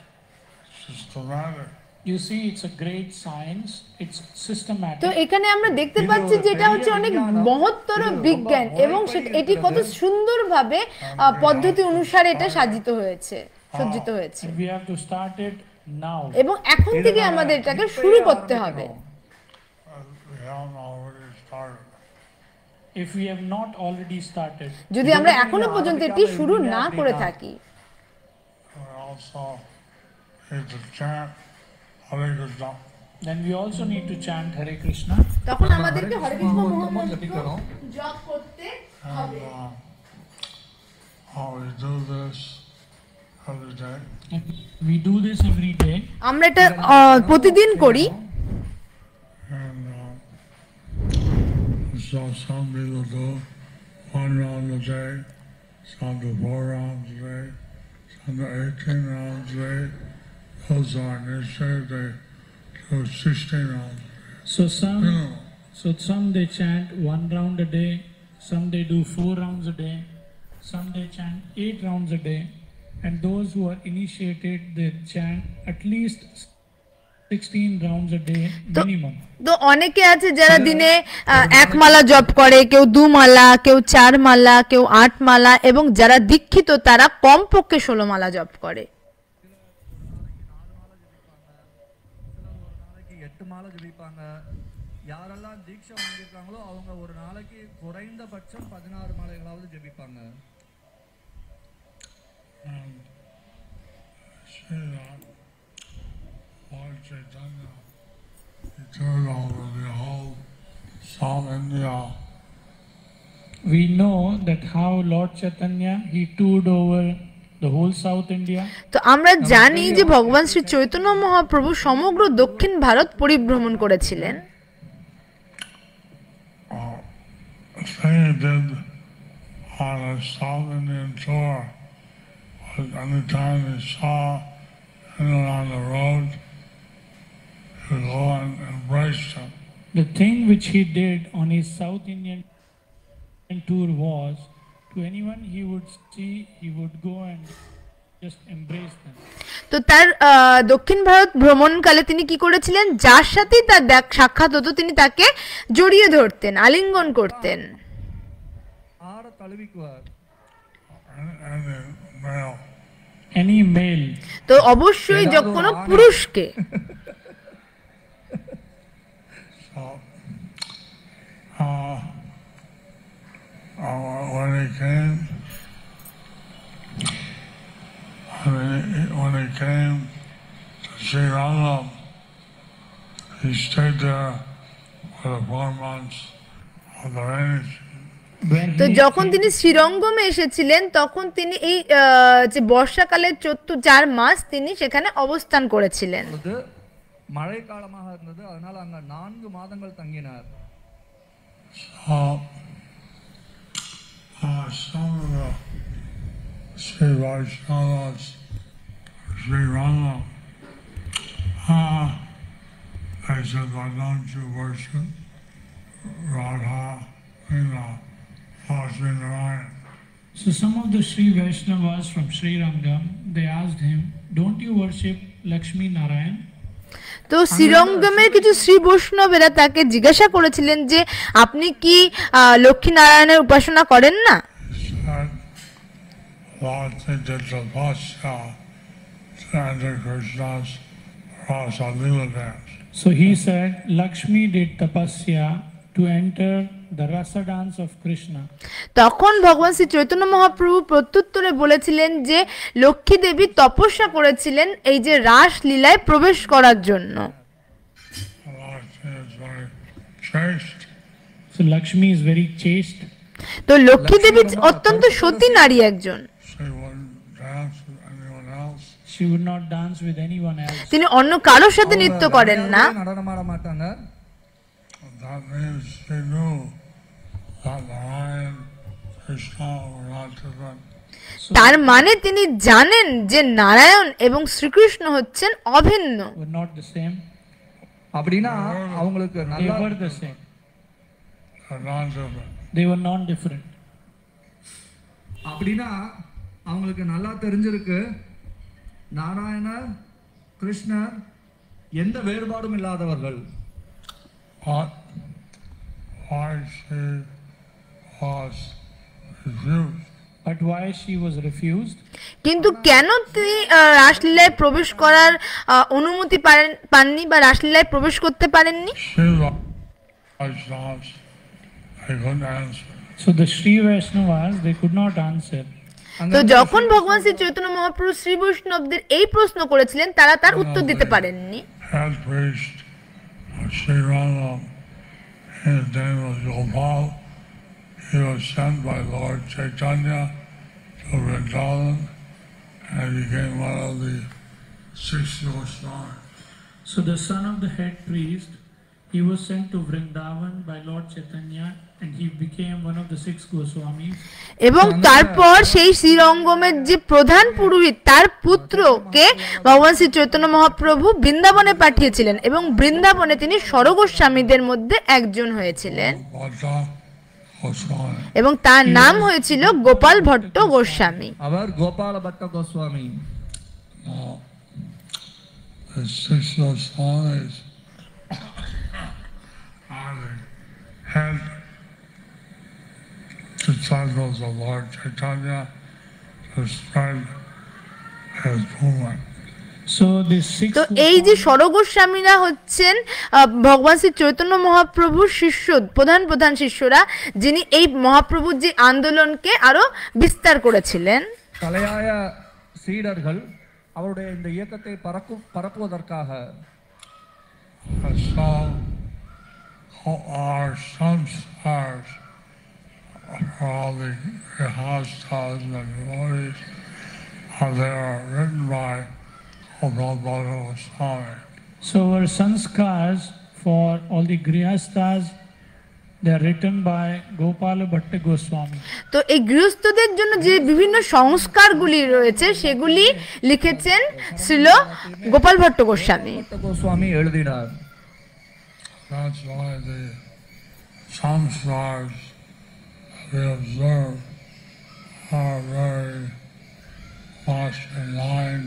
systematic. You see, it's a great science. It's তো systematic. এখানে আমরা দেখতে পাচ্ছি যে এটা হচ্ছে অনেক মহত্তর বিজ্ঞান এবং এটি কত সুন্দরভাবে পদ্ধতি অনুসারে এটা সাজিত হয়েছে, সজ্জিত হয়েছে। And we have to start it now. এবং এখন থেকে আমাদের এটাকে শুরু করতে হবে। We haven't already started. If we have not already started, যদি আমরা এখনো পর্যন্ত এটি শুরু না করে থাকি। We also need to chant Hare Krishna. then we also need to chant Hare Krishna. তখন আমাদেরকে হরে কৃষ্ণ মহামন্ত্র জপিக்கணும்। জপ করতে হবে। And we do this every day. And we do this every day. আমরা এটা প্রতিদিন করি। And so some people do 1 round a day, some do 4 rounds a day, some do 18 rounds a day. Those are initiated, they do 16 rounds a day. So some they chant 1 round a day, some they do 4 rounds a day, some they chant 8 rounds a day, and those who are initiated they chant at least 16 rounds a day minimum. তো অনেকে আছে যারা দিনে এক মালা জপ করে, কেউ 2 মালা, কেউ 4 মালা, কেউ 8 মালা, এবং যারা দীক্ষিত তারা কমপক্ষে 16 মালা জপ করে। நாளைக்கு 8 மாலை ஜபிப்பாங்க। யாரெல்லாம் தீட்சை வாங்கியிருக்காங்களோ அவங்க ஒரு நாளைக்கு குறைந்தபட்சம் 16 மாலைகளாவது ஜபிப்பாங்க। And see that Lord Chaitanya, he turned over the whole South India. We know that how Lord Chaitanya he toured over the whole South India. তো আমরা জানি যে ভগবান শ্রী চৈতন্য মহাপ্রভু সমগ্র দক্ষিণ ভারত পরিভ্রমণ করেছিলেন। They did on a South Indian tour. Anytime he saw anyone on the road, he would go and embrace them. The thing which he did on his South Indian tour was, to anyone he would see, he would go and just embrace them. তো তার দক্ষিণ ভারত ভ্রমণকালে তিনি কি করেছিলেন, যার সাথেই তার সাক্ষাৎ হতো তিনি তাকে জড়িয়ে ধরতেন, আলিঙ্গন করতেন। ஆற தழுவிக்குவார்। Any male. তো অবশ্যই যে কোনো পুরুষকে। When he came to Sri Lanka, he stayed there for the 4 months of the rainy season. When তো he যখন came- তিনি শ্রীরঙ্গমে এসেছিলেন তখন তিনি এই যে বর্ষাকালের 4 মাস তিনি সেখানে অবস্থান করেছিলেন। பொழுது மழை காலமாக இருந்தது, அதனால அங்க 4 மாதங்கள் தங்கினார். Some of the Sri Vaishnavas, Sri Rama, they said, why don't you worship Radha, Sri Narayan? So some of the Sri Vaishnavas from Sri Rangam, they asked him, don't you worship Lakshmi Narayan? তো শ্রীরঙ্গমের কিছু শ্রী বৈষ্ণবেরা তাকে জিজ্ঞাসা করেছিলেন যে আপনি কি লক্ষ্মী নারায়ণের উপাসনা করেন না? So he said, Lakshmi did tapasya to enter the rasa dance of Krishna. তখন ভগবান শ্রী চৈতন্য মহাপ্রভু প্রত্যুত্তরে বলেছিলেন যে লক্ষ্মী দেবী তপস্যা করেছিলেন এই যে রাস লীলায় প্রবেশ করার জন্য। So Lakshmi is very chaste. তো লক্ষ্মী দেবী অত্যন্ত সতী নারী একজন। She would not dance with anyone else. তিনি অন্য কারোর সাথে নৃত্য করেন না। நடனம் ஆட மாட்டாங்க. That means they knew that Narayan, Krishna were not different. তার মানে তিনি জানেন যে নারায়ণ এবং শ্রীকৃষ্ণ হচ্ছেন অভিন্ন। Were not the same. அப்படினா அவங்களுக்கு They நல்லா were the same. They're not different. They were not different. அப்படினா அவங்களுக்கு நல்லா தெரிஞ்சிருக்கு நாராயணர் கிருஷ்ணர் எந்த வேறுபாடும் இல்லாதவர்கள். But why she was refused? But why she was refused? কিন্তু কেন তিনি রাসলীলায় প্রবেশ করার অনুমতি পাননি বা রাসলীলায় প্রবেশ করতে পারেননি? So the Sri Vaishnavas, they could not answer. তো যখন ভগবান শ্রী চৈতন্য মহাপ্রভু শ্রী বৈষ্ণবদের এই প্রশ্ন করেছিলেন তারা তার উত্তর দিতে পারেননি। Sri Rama, his name was Gopal. He was sent by Lord Chaitanya to Vrindavan and became one of the 6 Goswamis. So the son of the head priest, he was sent to Vrindavan by Lord Chaitanya and he became one of the 6 Goswamis. এবং তারপর সেই শ্রীরঙ্গমের যে প্রধান পুরোহিত তার পুত্রকে ভগবান শ্রী চৈতন্য মহাপ্রভু বৃন্দাবনে পাঠিয়েছিলেন এবং বৃন্দাবনে তিনি ষড়গোস্বামীদের মধ্যে একজন হয়েছিলেন এবং তার নাম হয়েছিল গোপাল ভট্ট গোস্বামী। அவர் Gopal Bhatt Goswami. Disciples of Lord Chaitanya to spread his movement. So these 6 তো এই যে ষড়গোস্বামীরা হচ্ছেন ভগবান শ্রী চৈতন্য মহাপ্রভুর শিষ্য, প্রধান শিষ্যরা, যিনি এই মহাপ্রভুর যে আন্দোলনকে আরো বিস্তার করেছিলেন। தலையாய சீடர்கள் அவருடைய இந்த இயக்கத்தை பரப்புவதற்காக our samskars for all the grihastas and devotees they are written by Swami. So our sanskars for all the grihastas, they are written by Gopala Bhatta Goswami. তো এই গৃহস্থদের জন্য যে বিভিন্ন সংস্কারগুলি রয়েছে সেগুলি লিখেছেন শ্রীল গোপাল ভট্ট গোস্বামী। গোস্বামী எழுதினார்। That's why the samskars we observe are very much in line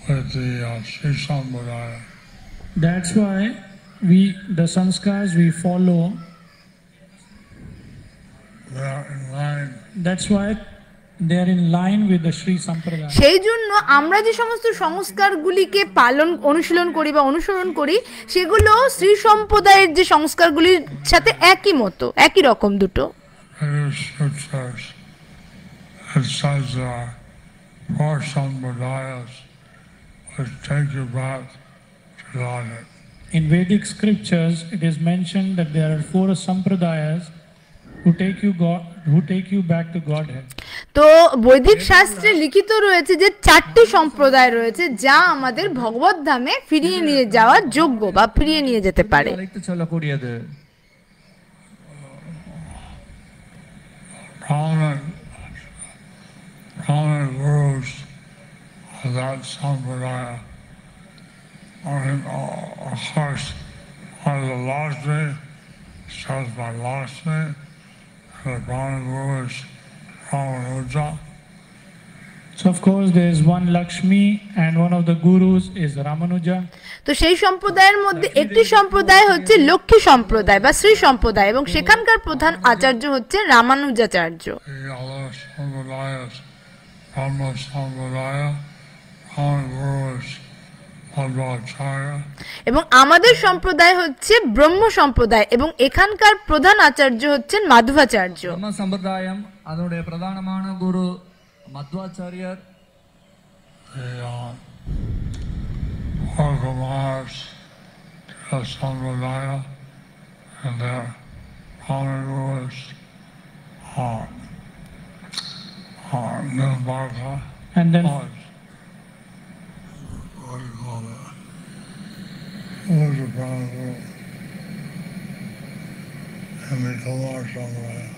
with the Sri Sampradaya. That's why the sanskars we follow, they are in line. That's why they are in line with the Sri Sampradaya. সেই জন্য আমরা যে সমস্ত সংস্কারগুলিকে অনুশীলন করি বা অনুসরণ করি সেগুলো শ্রী সম্প্রদায়ের যে সংস্কারগুলির সাথে একই রকম দুটো। It says there are 4 sampradayas which take you back to Godhead. In Vedic scriptures, it is mentioned that there are 4 sampradayas who take you back to Godhead. তো বৈদিক শাস্ত্রে লিখিত রয়েছে যে 4টি সম্প্রদায় রয়েছে যা আমাদের ভগবত ধামে ফিরিয়ে নিয়ে যাওয়ার যোগ্য বা ফিরিয়ে নিয়ে যেতে পারে। அழைத்து செல்லக்கூடியது prominent gurus of that sampradaya are of course one of the Lakshmi, starts by Lakshmi, and the prominent guru is Ramanuja. So of course there is one Lakshmi and one of the gurus is Ramanuja. তো সেই সম্প্রদায়ের মধ্যে একটি সম্প্রদায় হচ্ছে লক্ষ্মী সম্প্রদায় বা শ্রী সম্প্রদায় এবং সেখানকার প্রধান আচার্য হচ্ছে রামানুজাচার্য। এবং আমাদের সম্প্রদায় হচ্ছে ব্রহ্ম সম্প্রদায় এবং এখানকার প্রধান আচার্য হচ্ছেন মাধবাচার্য। ব্রহ্ম সম্প্রদাயம் அதனுடைய பிரதானமான குரு Madhvacharya. Organized a sampradaya and their followers Nimbaka. And then What do you call that? What is the prominent guru? And the Kumar Sampradaya.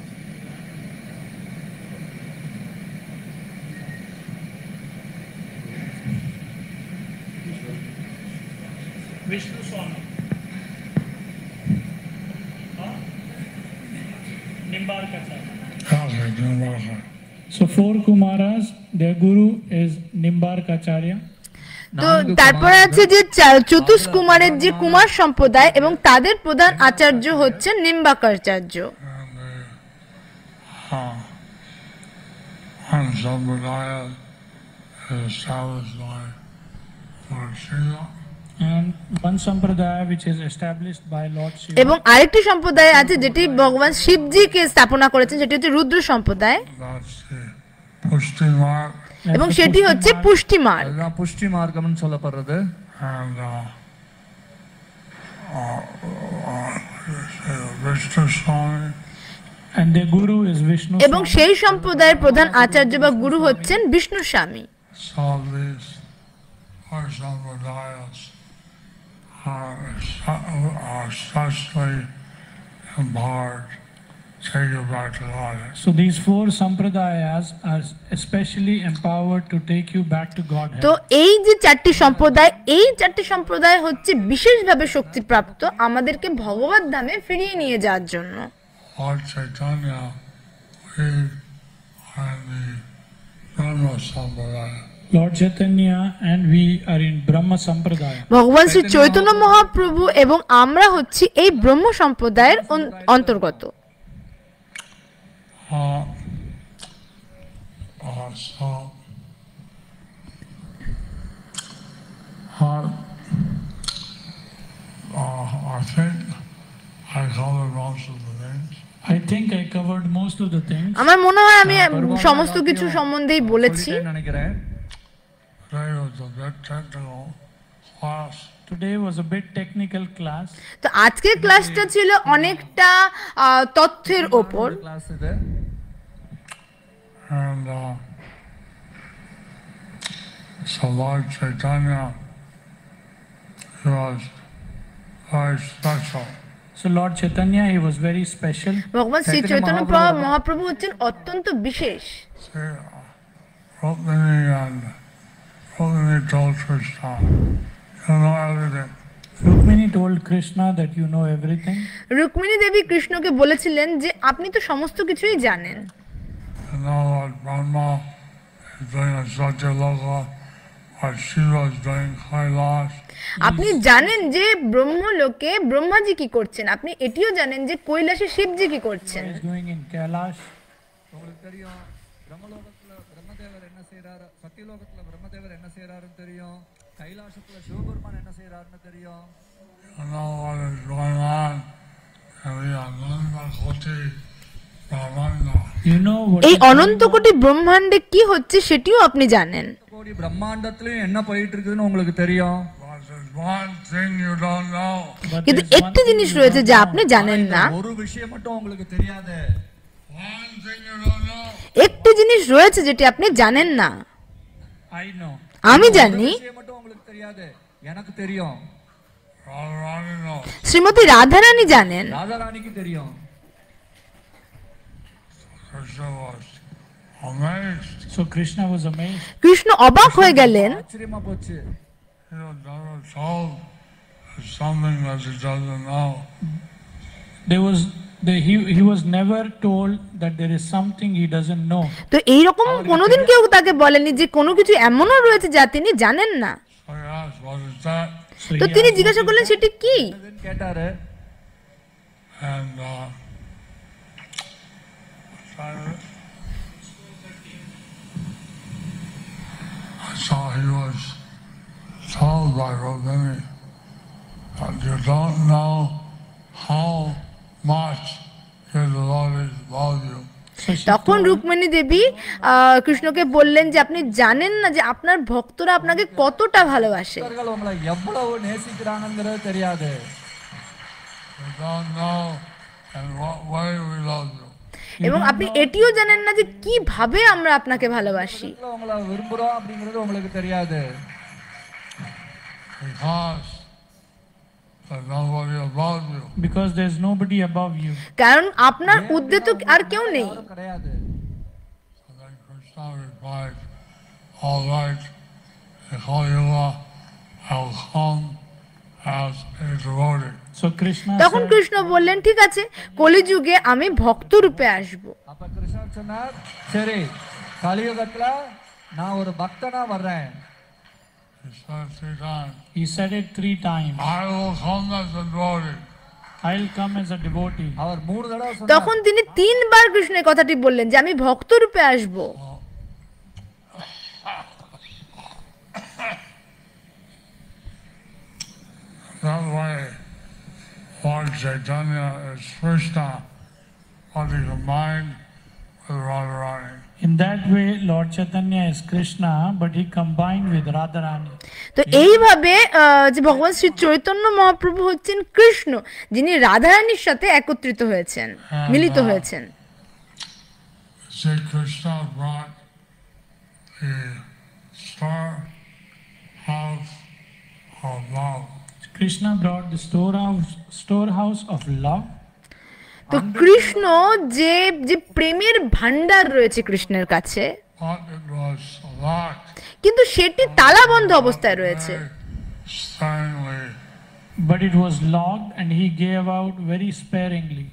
Vishnu Swami. Nimbaka. So 4 Kumaras, their guru is Nimbarkacharya. তো তারপরে আছে যে চতুষ কুমারের যে কুমার সম্প্রদায় এবং তাদের প্রধান আচার্য হচ্ছেন Nimbarkacharya. One sampradaya is established by Lord Shiva. And one sampradaya which is established by Lord Shiva. এবং আরেকটি সম্প্রদায় আছে যেটি ভগবান শিবজিকে স্থাপনা করেছেন, যেটি হচ্ছে রুদ্র সম্প্রদায় এবং সেটি হচ্ছে পুষ্টি মার্গ। পুষ্টি মার্গம்னு சொல்லப்படுறது। And the guru is Vishnu. এবং সেই সম্প্রদায়ের প্রধান আচার্য বা গুরু হচ্ছেন বিষ্ণু স্বামী। So these 4 sampradayas are especially empowered to take you back to Godhead. তো এই যে 4টি সম্প্রদায়, এই 4টি সম্প্রদায় হচ্ছে বিশেষভাবে শক্তিপ্রাপ্ত আমাদেরকে ভগবত ধামে ফিরিয়ে নিয়ে যাওয়ার জন্য। Lord Chaitanya, we are the Brahma Sampradaya. Lord Chaitanya and we are in Brahma Sampradaya. ভগবান শ্রী চৈতন্য মহাপ্রভু এবং আমরা হচ্ছি এই ব্রহ্ম সম্প্রদায়ের অন্তর্গত। I think I covered most of the things. আমার মনে হয় আমি সমস্ত কিছু সম্বন্ধেই বলেছি। Today was a bit technical class. তো আজকের ক্লাসটা ছিল অনেকটা তথ্যের উপর। And so Lord Chaitanya was very special. So Lord Chaitanya, he was very special. ভগবান শ্রী চৈতন্য মহাপ্রভু হচ্ছেন অত্যন্ত বিশেষ। Rukmini told Krishna that you know everything. Rukmini দেবী কৃষ্ণকে বলেছিলেন যে আপনি তো সমস্ত কিছুই জানেন। আপনি জানেন যে ব্রহ্মলোকে ব্রহ্মাজি কি করছেন, আপনি এটিও জানেন যে কৈলাসে শিবজি কি করছেন। এই অনন্ত কোটি ব্রহ্মাণ্ডে কি হচ্ছে সেটিও আপনি জানেন। ব্রহ্মাণ্ডத்திலே என்ன போயிட்டு இருக்குன்னு உங்களுக்கு தெரியும்। কিন্তু একটি জিনিস রয়েছে যা আপনি জানেন না। ஒரு விஷயம் மட்டும் உங்களுக்கு தெரியாது। One thing you don't know, একটি জিনিস রয়েছে যেটি আপনি জানেন না। I know. আমি জানি, விஷயம் மட்டும் உங்களுக்கு தெரியாது, எனக்கு தெரியும்। Radharani knows. শ্রীমতী রাধারানী জানেন। ராதாராணிக்கு தெரியும்। Krishna was amazed. So Krishna was amazed. Krishna অবাক হয়ে গেলেন। ஆச்சரியமா போச்சு। He was never told something that he doesn't know. He was never told that there is something he doesn't know. তো এইরকম কোনোদিন কেউ তাকে বলেনি যে কোনো কিছু এমনও রয়েছে যা তিনি জানেন না। So he asked, what is that? So তো he তিনি asked, জিজ্ঞাসা করলেন সেটি কি। அதுன்னு கேட்டாரு। And I saw he was told by Rodini that you don't know how much your devotees love you. so she তখন told- রুক্মিণী দেবী কৃষ্ণকে বললেন যে আপনি জানেন না যে আপনার ভক্তরা আপনাকে কতটা ভালোবাসে। பக்தர்கள் உங்களை எவ்வளவு நேசிக்கிறாங்கங்கிறது தெரியாது। You don't know in what way we love you. এবং আপনি এটিও জানেন না যে কিভাবে আমরা আপনাকে ভালোবাসি। உங்களை விரும்புறோம் அப்படிங்கிறது உங்களுக்கு தெரியாது। Because there's nobody above you. because there's nobody above you. কারণ আপনার ঊর্ধ্বে তো আর কেউ নেই। யாரும் கிடையாது। So then Krishna replied, all right, I'll come as a devotee. So Krishna তখন said, কৃষ্ণ বললেন ঠিক আছে, কলিযুগে আমি ভক্ত রূপে আসব। அப்ப கிருஷ்ணர் சொன்னார், சரி கலியுகத்துல நான் ஒரு பக்தனா வர்றேன்। He said 3 times, he said it 3 times. I will come as a devotee. I'll come as a devotee. அவர் 3 தடவை তখন சொன்னார்। তিনি 3 বার কৃষ্ণের কথাটি বললেন যে আমি ভক্ত রূপে আসব। That way, Lord Chaitanya is Krishna, but he combined with Radharani. In that way, Lord Chaitanya is Krishna, but he combined with Radharani. তো এইভাবে যে ভগবান শ্রী চৈতন্য মহাপ্রভু হচ্ছেন কৃষ্ণ, যিনি রাধারানীর সাথে একত্রিত হয়েছেন, মিলিত হয়েছেন। Sri Krishna brought the storehouse of love. Krishna brought the storehouse of love. তো কৃষ্ণ যে যে প্রেমের ভান্ডার রয়েছে কৃষ্ণের কাছে, But it was locked কিন্তু সেটি তালাবন্ধ অবস্থায় রয়েছে। very sparingly. But it was locked and he gave out very sparingly.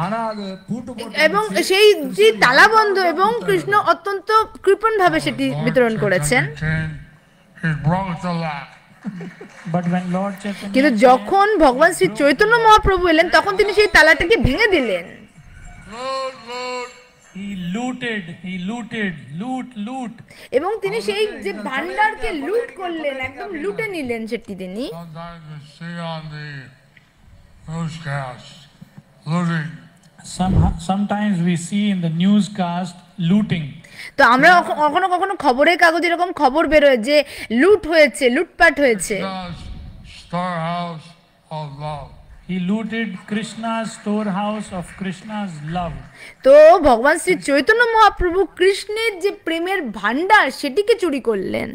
ஆனா அது பூட்டு போட்டு এবং সেই যে তালাবন্ধ এবং কৃষ্ণ অত্যন্ত কৃপণ ভাবে সেটি বিতরণ করেছেন। He broke the lock. But when Lord Chaitanya কিন্তু যখন ভগবান শ্রী চৈতন্য মহাপ্রভু এলেন তখন তিনি সেই তালাটাকে ভেঙে দিলেন। he looted, loot. এবং তিনি সেই যে ভান্ডারকে লুট করলেন, একদম লুটে নিলেন সেটি তিনি। Sometimes you see on the newscast looting. Sometimes we see in the newscast looting. তো আমরা কখনো কখনো খবরের কাগজে এরকম খবর বেরোয় যে লুট হয়েছে, লুটপাট হয়েছে। Krishna's storehouse of love. He looted Krishna's storehouse of Krishna's love. তো ভগবান শ্রী চৈতন্য মহাপ্রভু কৃষ্ণের যে প্রেমের ভান্ডার সেটিকে চুরি করলেন।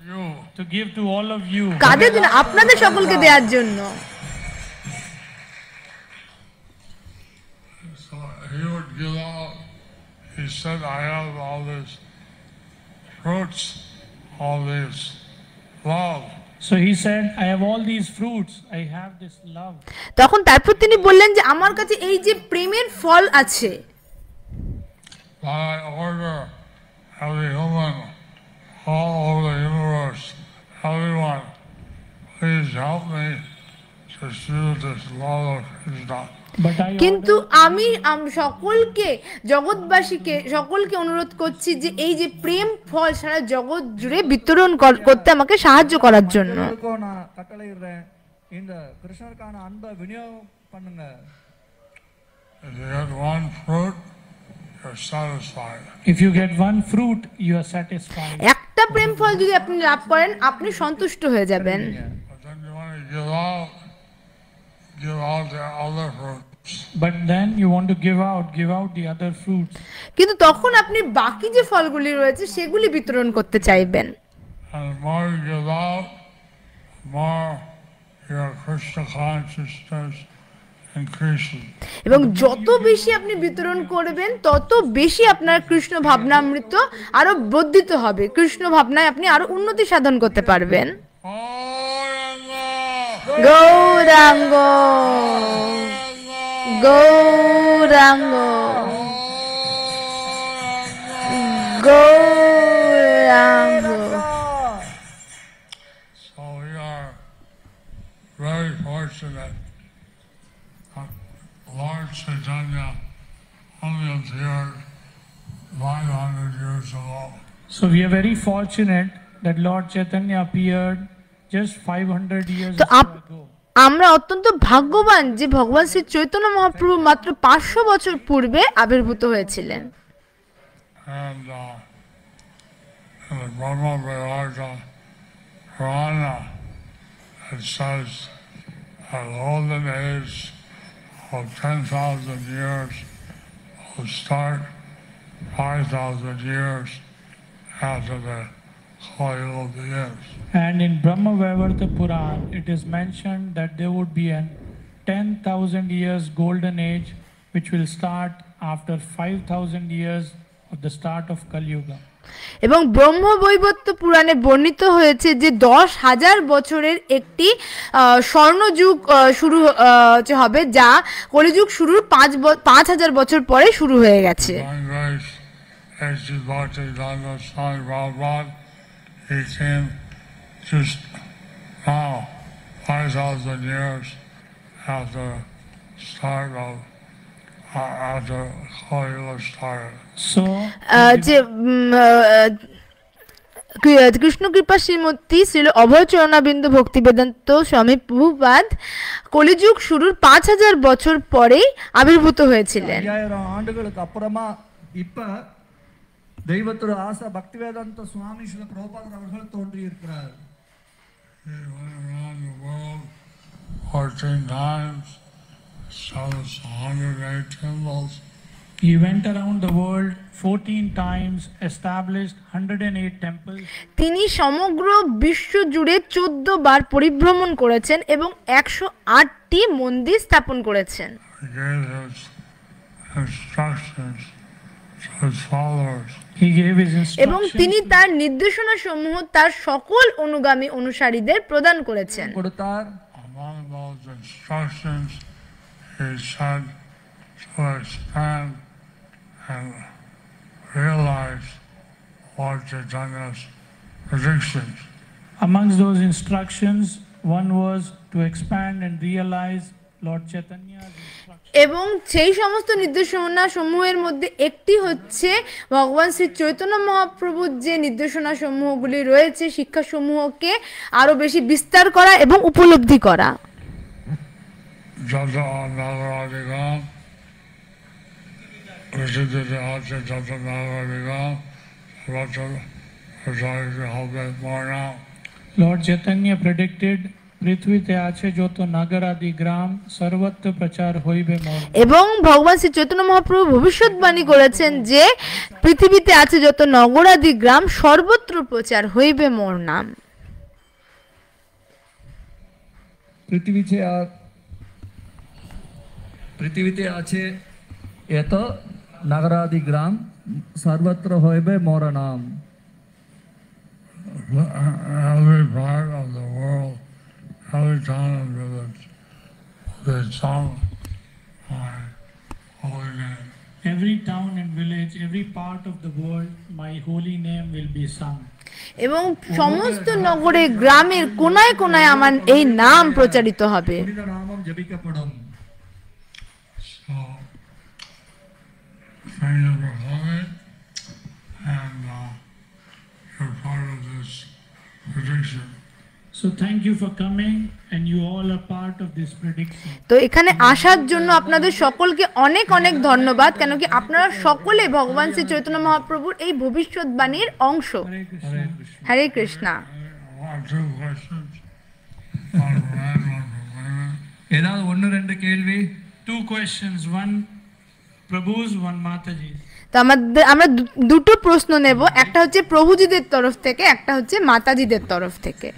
You. To give to all of you. কাদের জন্য? আপনাদের সকলকে দেওয়ার জন্য। So he would give out. He said, I have all these fruits, all this love. So he said, I have all these fruits, I have this love. তখন তারপর তিনি বললেন যে আমার কাছে এই যে প্রেমের ফল আছে। But I order every human all over the universe, everyone, please help me to shoot this love of Krishna. But I কিন্তু আমি সকলকে, জগৎবাসীকে সকলকে অনুরোধ করছি যে এই যে প্রেম ফল সারা জগৎ জুড়ে বিতরণ করতে আমাকে সাহায্য করার জন্য। எல்லாருக்கும் நான் கட்டளையிடுறேன், இந்த கிருஷ்ணருக்கான அன்பை விநியோகம் பண்ணுங்க। If you get one fruit, you're satisfied. If you get one fruit, you are satisfied. একটা প্রেম ফল যদি আপনি লাভ করেন আপনি সন্তুষ্ট হয়ে যাবেন। But then you want to give out the other fruit. But then you want to give out the other fruits. কিন্তু তখন আপনি বাকি যে ফলগুলি রয়েছে সেগুলি বিতরণ করতে চাইবেন। And the more you give out, the more your Krishna consciousness increases. এবং যত বেশি আপনি বিতরণ করবেন তত বেশি আপনার কৃষ্ণ ভাবনামৃত আরো বর্ধিত হবে, কৃষ্ণ ভাবনায় আপনি আরো উন্নতি সাধন করতে পারবেন। Gauranga Gauranga Gauranga. So we are very fortunate. Lord Chaitanya only appeared 500 years ago. So we are very fortunate that Lord Chaitanya appeared just 500 years ago. আমরা অত্যন্ত ভাগ্যবান যে ভগবান শ্রী চৈতন্য মহাপ্রভু মাত্র 500 বছর পূর্বে আবির্ভূত হয়েছিলেন। And in the Brahma Viraja Purana, it says a golden age of 10,000 years will start 5,000 years after the Kali Yuga begins. And in Brahma Vaivarta Puran, it is mentioned that there would be an 10,000 years golden age which will start after 5,000 years of the start of Kali Yuga. এবং ব্রহ্মবৈবর্ত পুরাণে বর্ণিত হয়েছে যে 10,000 বছরের একটি স্বর্ণযুগ শুরু হবে, যা কলিযুগ শুরুর 5,000 বছর পরে শুরু হয়ে গেছে। He came just now, 5,000 years after start of after Kali Yuga started. So যে কৃষ্ণ কৃপা শ্রীমতী শ্রীল অভয়চরণাবিন্দু ভক্তি বেদান্ত স্বামী প্রভুপাদ কলিযুগ শুরুর 5,000 বছর পরেই আবির্ভূত হয়েছিলেন। 5000 ஆண்டுகளுக்கு அப்புறமா இப்ப தெய்வத்தோட ஆசா பக்திவேதாந்த சுவாமி ஸ்ரீல பிரபுபாதர் அவர்கள் தோன்றி இருக்கிறார். He went around the world 14 times, established 108 temples. he went around the world 14 times, established 108 temples. তিনি সমগ্র বিশ্ব জুড়ে 14 বার পরিভ্রমণ করেছেন এবং 108টি মন্দির স্থাপন করেছেন। He gave his instructions to his followers. He gave his এবং instructions তিনি তার নির্দেশনা সমূহ তার সকল অনুগামী অনুসারীদের প্রদান করেছেন। கொடுத்தார். Among those instructions, he said to expand and realize Lord Chaitanya's predictions. Amongst those instructions, one was to expand and realize Lord Chaitanya's instructions. এবং সেই সমস্ত নির্দেশনা সমূহের মধ্যে একটি হচ্ছে ভগবান শ্রী চৈতন্য মহাপ্রভুর যে নির্দেশনা সমূহগুলি রয়েছে শিক্ষা সমূহকে আরো বেশি বিস্তার করা এবং উপলব্ধি করা। Lord Chaitanya predicted পৃথিবীতে আছে যত নগর আদি গ্রাম সর্বত্র প্রচার হইবে মোর। এবং ভগবান শ্রী চৈতন্য মহাপ্রভু ভবিষ্যৎবাণী করেছেন যে পৃথিবীতে আছে যত নগর আদি গ্রাম সর্বত্র প্রচার হইবে মোর নাম। পৃথিবীতে আছে এত নগরাদি গ্রাম সর্বত্র হইবে মোর নাম। Every part of the world, every town and village, they sung my holy name. Every town and village, every part of the world, my holy name will be sung. এবং সমস্ত নগরে গ্রামের কোনায় কোনায় আমার এই নাম প্রচারিত হবে। নামম জপিக்கப்படும்। So, thank you for coming, and you're part of this prediction. So thank you for coming, and you all are part of this prediction. তো এখানে আসার জন্য আপনাদের সকলকে অনেক অনেক ধন্যবাদ, কেন কি আপনারা সকলে ভগবান শ্রী চৈতন্য মহাপ্রভুর এই ভবিষ্যৎবাণীর অংশ। হরে কৃষ্ণ। ஏதாவது 1-2 கேள்வி two questions, one Prabhu's, one Mataji's. তো আমরা দুটো প্রশ্ন নেব, একটা হচ্ছে প্রভুজিদের তরফ থেকে, একটা হচ্ছে মাতাজিদের তরফ থেকে।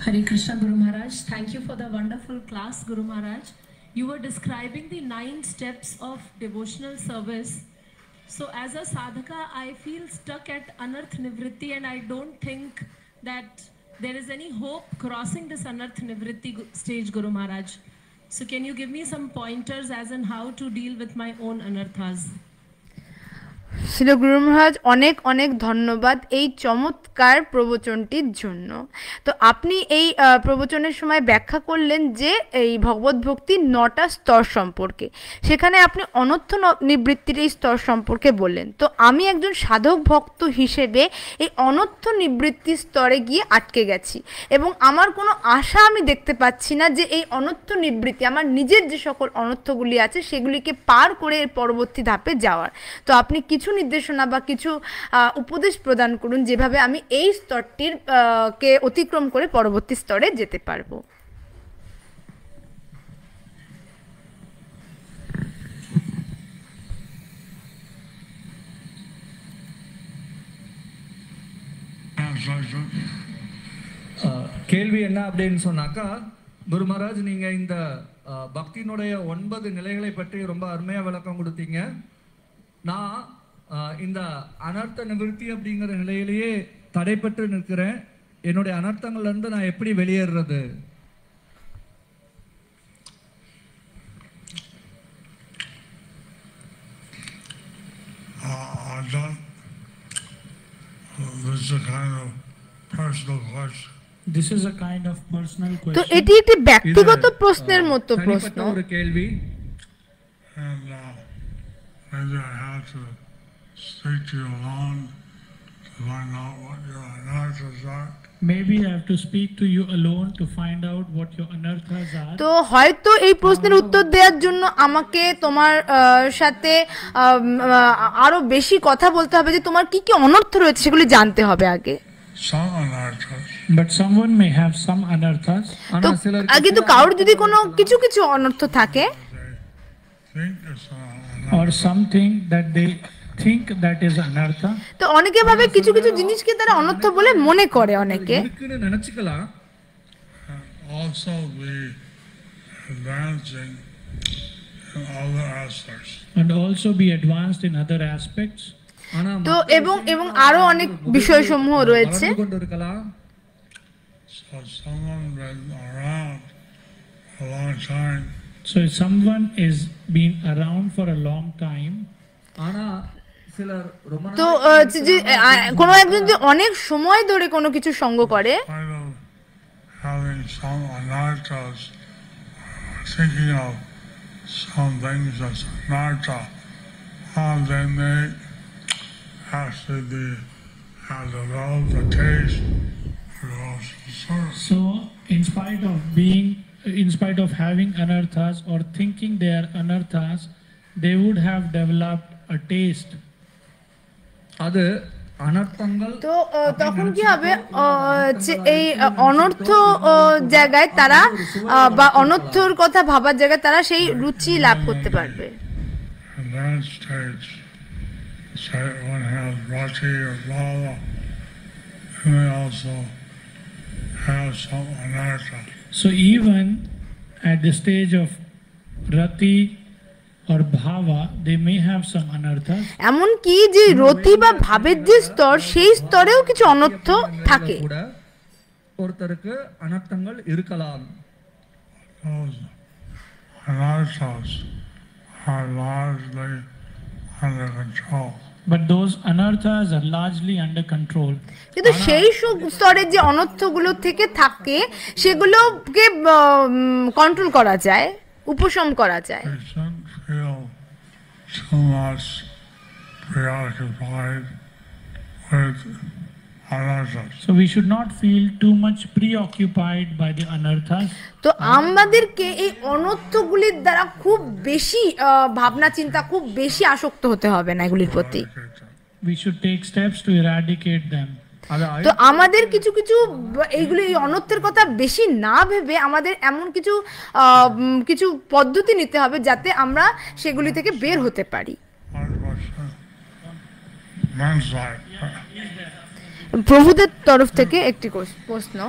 Hare Krishna Guru Maharaj, thank you for the wonderful class Guru Maharaj. You were describing the 9 steps of devotional service. So as a sadhaka, I feel stuck at anarth nivritti, and I don't think that there is any hope crossing this anarth nivritti stage, Guru Maharaj. So can you give me some pointers as in how to deal with my own anarthas? Shri Guru মহারাজ, অনেক অনেক ধন্যবাদ এই চমৎকার প্রবচনটির জন্য। তো আপনি এই প্রবচনের সময় ব্যাখ্যা করলেন যে এই ভগবত ভক্তির 9টা স্তর সম্পর্কে, সেখানে আপনি অনর্থ নিবৃত্তির এই স্তর সম্পর্কে বললেন। তো আমি একজন সাধক ভক্ত হিসেবে এই অনর্থ নিবৃত্তির স্তরে গিয়ে আটকে গেছি এবং আমার কোনো আশা আমি দেখতে পাচ্ছি না যে এই অনর্থ নিবৃত্তি, আমার নিজের যে সকল অনর্থগুলি আছে সেগুলিকে পার করে এর পরবর্তী ধাপে যাওয়ার। তো আপনি কিছু নির্দেশনা বা কিছু উপদেশ প্রদান করুন যেভাবে আমি এই স্তরটির কে অতিক্রম করে পরবর্তী স্তরে যেতে পারবো। கேள்வி என்ன அப்படின்னு சொன்னாக்கா, குரு மகாராஜ் நீங்க இந்த பக்தியினுடைய 9 நிலைகளை பற்றி ரொம்ப அருமையா விளக்கம் கொடுத்தீங்க. நான் இந்த அனர்த்த நிவர்த்தி அப்படிங்கிற நிலையிலேயே தடைப்பட்டு நிற்கிறேன். என்னுடைய அனர்த்தங்கள்ல இருந்து நான் எப்படி வெளியேறது? This is a kind of personal question. তো এটি একটি ব্যক্তিগত প্রশ্নের মতো প্রশ্ন। ஒரு கேள்வி। And maybe I have to speak to you alone to find out what your anarthas are. Maybe I have to speak to you alone to find out what your anarthas are. তো হয়তো এই প্রশ্নের উত্তর দেওয়ার জন্য আমাকে তোমার সাথে আরো বেশি কথা বলতে হবে যে তোমার কি কি অনর্থ রয়েছে সেগুলি জানতে হবে আগে। Some anarthas. But someone may have some anarthas. তো আগে তো কারোর যদি কোনো কিছু কিছু অনর্থ থাকে, or something that they think that is anartha. তো অনেকে ভাবে কিছু কিছু জিনিসকে তারা অনর্থ বলে মনে করে অনেকে। Also be advancing in other aspects. And also be advanced in other aspects. তো এবং আরো অনেক বিষয়সমূহ রয়েছে। So someone been around a long time. So if someone is been around for a long time, তো যে কোনো একজন যে অনেক সময় ধরে কোনো কিছু সঙ্গ করে, having some anarthas, thinking of some things as anartha, then they actually have developed a taste for devotional service. so in spite of having anarthas or thinking they are anarthas, they would have developed a taste. அது অনর্থங்கள்। তো তখন কি হবে যে এই অনর্থ জায়গায় তারা বা অনর্থর কথা ভাবার জায়গায় তারা সেই রুচি লাভ করতে পারবে। One has rati or bhava, and they also have some anartha. So even at the stage of rati or bhava, they may have some anarthas. এমন কি যে রতি বা ভাবের যে স্তর, সেই স্তরেও কিছু অনর্থ থাকে। ஒருத்தருக்கு அனர்த்தங்கள் இருக்கலாம்। Those anarthas are largely under control. But those anarthas are largely under control. কিন্তু সেই স্তরের যে অনর্থগুলো থেকে থাকে সেগুলোকে কন্ট্রোল করা যায়, উপশম করা যায়। Feel too much preoccupied with anarthas. So we should not feel too much preoccupied by the anarthas. তো আমাদেরকে এই অনর্থগুলির দ্বারা খুব বেশি ভাবনা চিন্তা, খুব বেশি আসক্ত হতে হবে না এগুলির প্রতি। We should take steps to eradicate them. তো আমাদের কিছু কিছু এইগুলো এই অনর্থের কথা বেশি না ভেবে আমাদের এমন কিছু কিছু পদ্ধতি নিতে হবে যাতে আমরা সেগুলি থেকে বের হতে পারি। প্রভুদের তরফ থেকে একটি প্রশ্ন।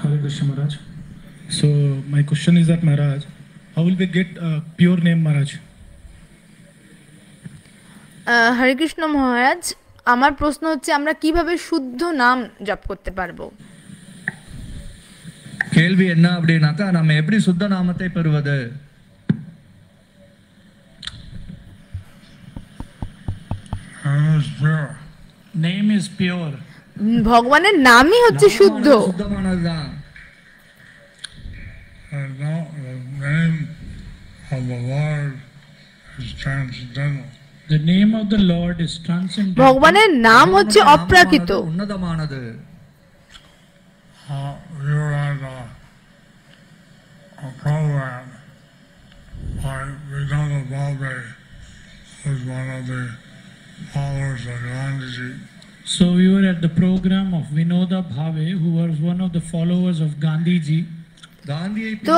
Hare Krishna Maharaj. So my question is that Maharaj, how will we get a pure name Maharaj? হরে কৃষ্ণ মহারাজ, আমার প্রশ্ন হচ্ছে আমরা কিভাবে শুদ্ধ নাম জপ করতে পারবো? கேள்வி என்ன அப்படின்னாக்கா நம்ம எப்படி சுத்த நாமத்தை பெறுவது? Name is pure. ভগবানের নামই হচ্ছে শুদ্ধ। சுத்தமானதுதான்। The name of the Lord is transcendental. ভগবানের নাম হচ্ছে অপ্রাকৃত। উন্নতমাனது। We were at a program by Vinoda Bhave, who's one of the followers of Gandhiji. So we were at the program of Vinoda Bhave, who was one of the followers of Gandhiji. তো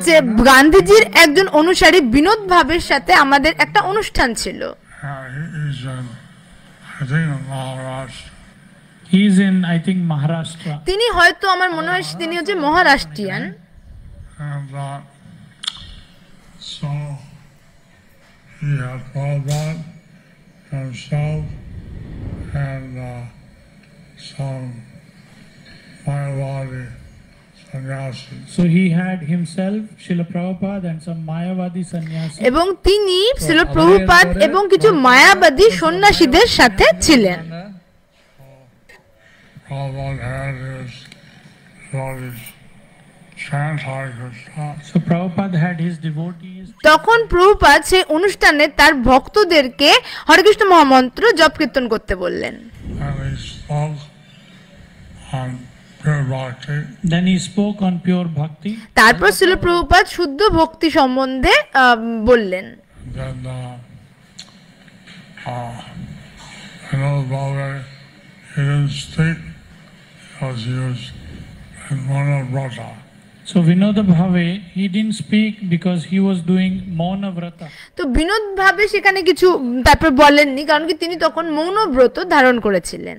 যে গান্ধীজির একজন অনুসারী বিনোদ ভাবের সাথে আমাদের একটা অনুষ্ঠান ছিল। He is in, I think, Maharashtra. তিনি হয়তো আমার মনে হয় তিনি হচ্ছে Maharashtrian. So he had Prabhupada himself and some Mayavadi sannyasi. So he had himself, Srila Prabhupada, and some Mayavadi sannyasi. এবং তিনি ছিল প্রভুপাদ এবং কিছু মায়াবাদী সন্ন্যাসীদের সাথে ছিলেন। So Prabhupada had his devotees. তখন প্রভুপাদ সেই অনুষ্ঠানে তার ভক্তদেরকে হরে কৃষ্ণ মহামন্ত্র জপ কীর্তন করতে বললেন। Then he spoke on pure bhakti. তারপর ছিল প্রভুপাদ শুদ্ধ ভক্তি সম্বন্ধে বললেন। So Vinoda Bhave, he didn't speak because he was doing Mauna Vrata. তো বিনোদ ভাবে সেখানে কিছু তারপর বলেননি কারণ কি তিনি তখন মৌন ব্রত ধারণ করেছিলেন।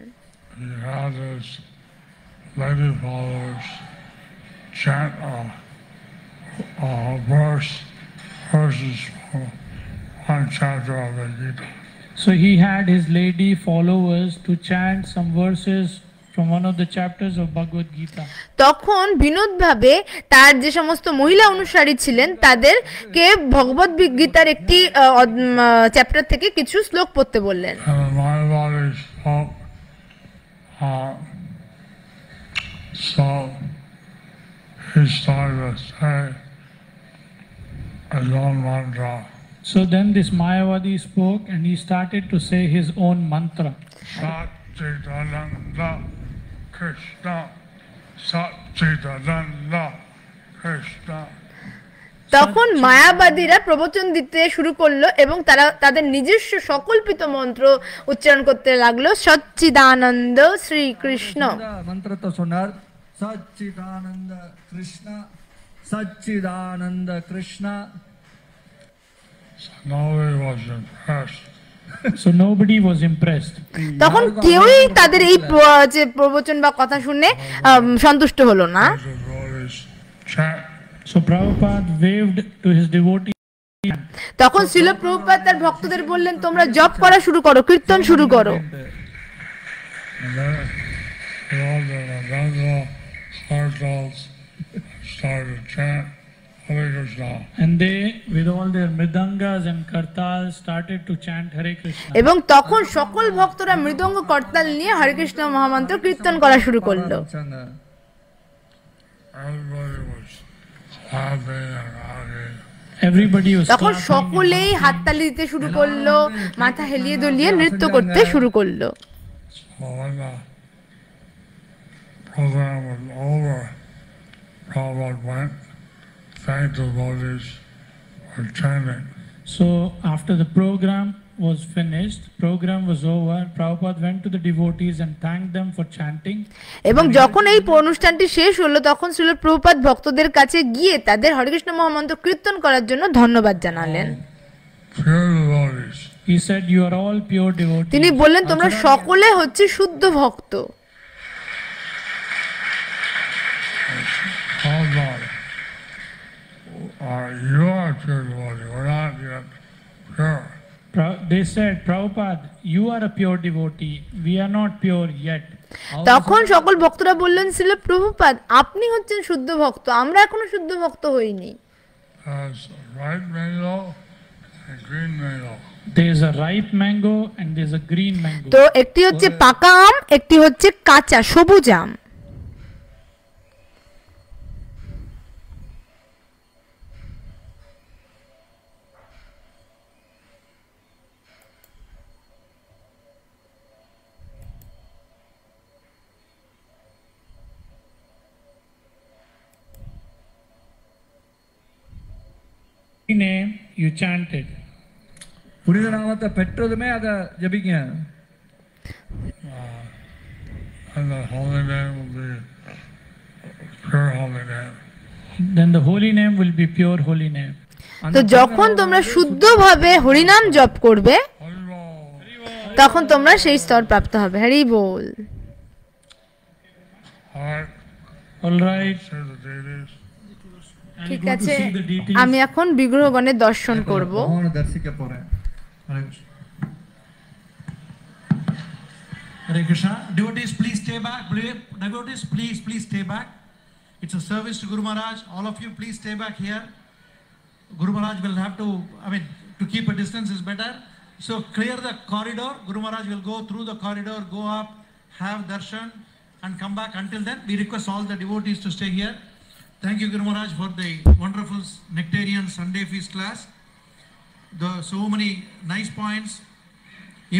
So he had his lady followers to chant some verses from one of the chapters of Bhagavad Gita. তখন বিনোদ ভাবে তার যে সমস্ত মহিলা অনুসারী ছিলেন তাদেরকে ভগবদ গীতার একটি চ্যাপ্টার থেকে কিছু শ্লোক পড়তে বললেন। So then this Mayavadi spoke and he started to say his own mantra. Krishna, Satchidananda, Krishna. তখন মায়াবাদীরা প্রবচন দিতে শুরু করলো এবং তারা তাদের নিজস্ব সকল্পিত মন্ত্র উচ্চারণ করতে লাগলো। সচ্চিদানন্দ শ্রীকৃষ্ণ মন্ত্র তো শোনার সচ্চিদানন্দ কৃষ্ণ সচ্চিদানন্দ Krishna. So nobody was impressed. তখন কেউই তাদের এই যে প্রবচন বা কথা শুনে সন্তুষ্ট হলো না। So Prabhupada waved to his devotees. তখন শ্রীল প্রভুপাদ তার ভক্তদের বললেন তোমরা জপ করা শুরু করো, কীর্তন শুরু করো। And they, with all their mridangas and kartals, started to chant Hare Krishna. এবং তখন সকল ভক্তরা মৃদঙ্গ করতাল নিয়ে হরে কৃষ্ণ মহামন্ত্র কীর্তন করা শুরু করলো। তখন সকলেই হাততালি দিতে শুরু করলো, মাথা হেলিয়ে দুলিয়ে নৃত্য করতে শুরু করলো। for chanting. So after the program was finished, program was over, Prabhupada went to the devotees and thanked them for chanting. এবং যখন এই অনুষ্ঠানটি শেষ হলো তখন শ্রীল প্রভুপাদ ভক্তদের কাছে গিয়ে তাদের হরে কৃষ্ণ মহামন্ত্র কীর্তন করার জন্য ধন্যবাদ জানালেন। Pure devotees. He said, you are all pure devotees. তিনি বললেন তোমরা সকলে হচ্ছে শুদ্ধ ভক্ত। You are pure devotee. We're not yet pure. They said, Prabhupada, you are a pure devotee. We are not pure yet. তখন সকল ভক্তরা বললেন ছিল প্রভুপাদ আপনি হচ্ছেন শুদ্ধ ভক্ত, আমরা এখনো শুদ্ধ ভক্ত হইনি। Ripe mango and green mango. There is a ripe mango and there is a green mango. তো একটি হচ্ছে পাকা আম, একটি হচ্ছে কাঁচা সবুজ আম। Name you chanted. புனித நாமத்தை பெற்றதுமே அதை ஜபிங்க. And the holy name will be pure holy name. Then the holy name will be pure holy name. তো যখন তোমরা শুদ্ধভাবে হরিনাম জপ করবে তখন তোমরা সেই স্তর প্রাপ্ত হবে। হরি বল। All right. ঠিক আছে, আমি এখন বিগ্রহগণের দর্শন করব। Hare Krishna. Devotees, please stay back. Devotees, please stay back. It's a service to Guru Maharaj. All of you, please stay back here. Guru Maharaj will have to, to keep a distance is better. So clear the corridor. Guru Maharaj will go through the corridor, go up, have darshan, and come back. Until then, we request all the devotees to stay here. Thank you, Guru Maharaj, for the wonderful Nectarian Sunday Feast class. So many nice points.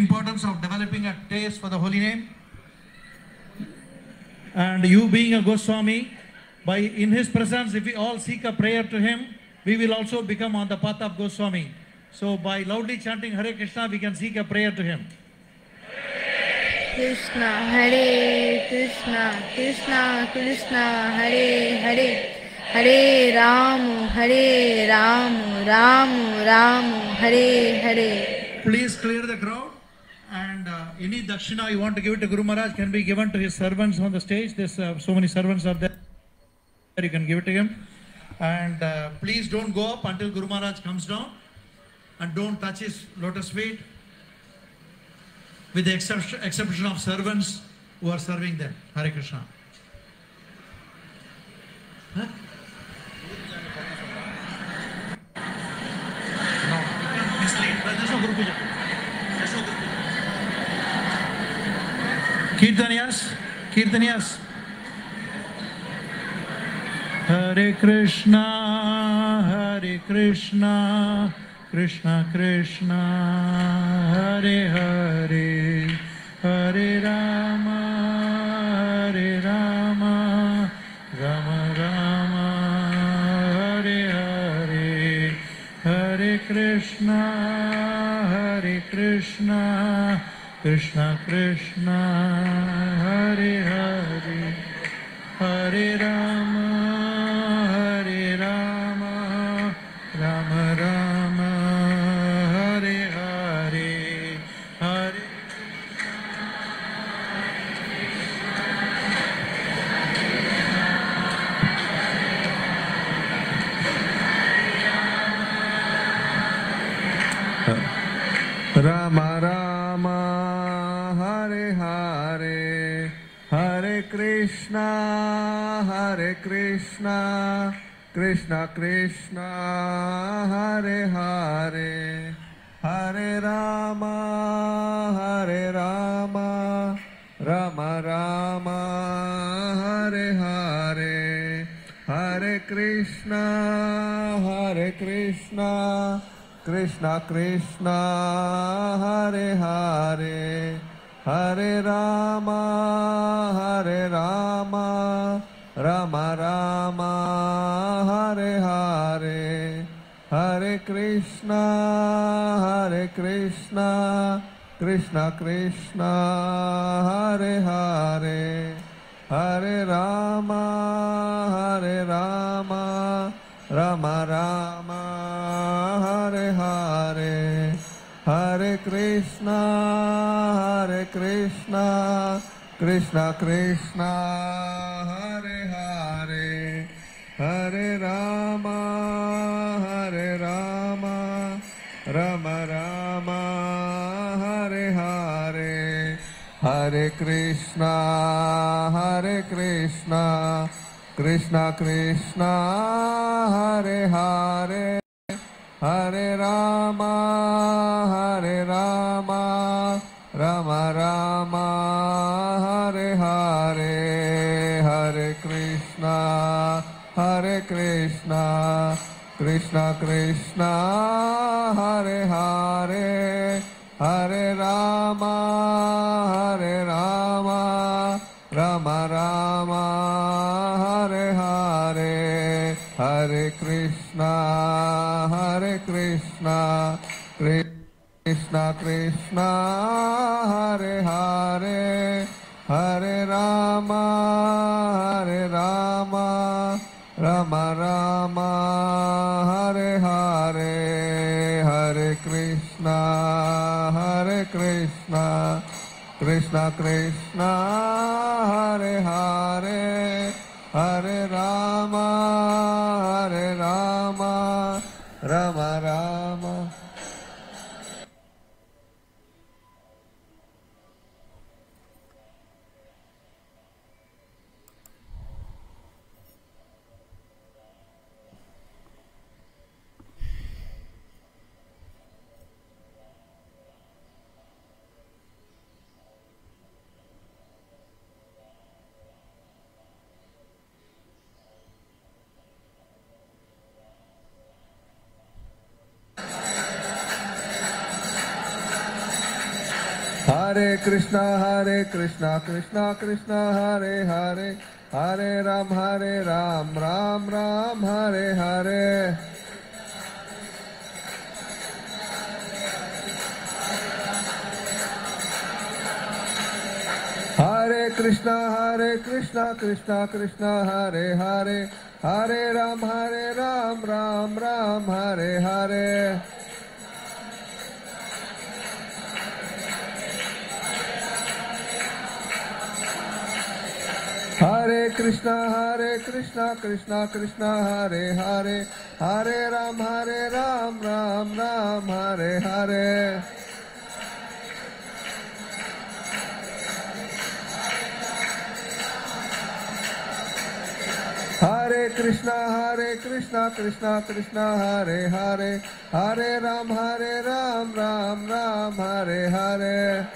Importance of developing a taste for the holy name. And you being a Goswami, in his presence, if we all seek a prayer to him, we will also become on the path of Goswami. So by loudly chanting Hare Krishna, we can seek a prayer to him. Krishna Hare Krishna Krishna Krishna Hare Hare Hare Ram Ram Ram Hare Hare. Please clear the crowd, and any dakshina you want to give it to Guru Maharaj can be given to his servants on the stage. There's so many servants are there, you can give it to him. And please don't go up until Guru Maharaj comes down, and don't touch his lotus feet, with the exception of servants who are serving them. Hare Krishna. Huh? No, mislead. There's no Guru Puja. There's no Guru Puja. Kirtaniyas. Hare Krishna, Krishna Krishna, Hare Hare, Hare Rama, Rama Rama, Hare Hare, Hare Krishna, Krishna Krishna, Hare Hare, Hare Rama, Rama Rama, Hare Hare, Hare Rama Rama, Hare Hare, Hare Krishna, Krishna Krishna, Hare Hare, Hare Rama, Rama Rama, Hare Hare, Hare Krishna, Krishna Krishna, Hare Hare, Hare Rama, Rama Rama, Hare Hare, Hare Krishna Krishna Krishna Hare Hare Hare Rama Rama Rama Hare Hare Hare Krishna Krishna Krishna Hare Hare Hare Rama Rama Rama Hare Hare Hare Krishna Krishna Krishna Hare Hare Hare Rama Rama Rama Hare Hare Hare Krishna Krishna Krishna Hare Hare Hare Rama Rama Rama Hare Hare Hare Krishna Krishna Krishna Hare Hare Hare Rama Rama Rama Hare Hare Hare Krishna Krishna Krishna Hare Hare Hare Rama Rama Rama Hare Krishna Krishna Krishna Hare Hare Hare Ram Ram Ram Hare Hare Hare Krishna Krishna Krishna Hare Hare Hare Ram Ram Ram Hare Hare Hare Krishna Krishna Krishna Hare Hare Hare Ram Ram Ram Hare Hare Hare Krishna Krishna Hare Hare Hare Ram Ram Ram Hare Hare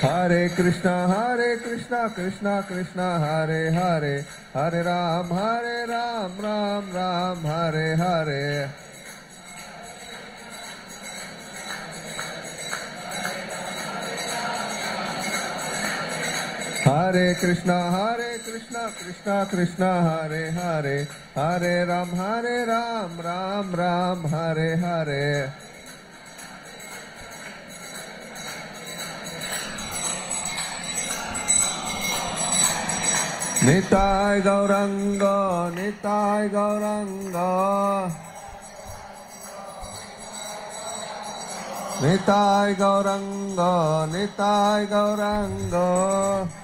Hare Krishna Krishna Hare Hare Hare Ram Ram Ram Hare Hare Hare Krishna Krishna Hare Hare Hare Ram Ram Ram Hare Hare Nitai Gauranga Nitai Gauranga Nitai Gauranga Nitai Gauranga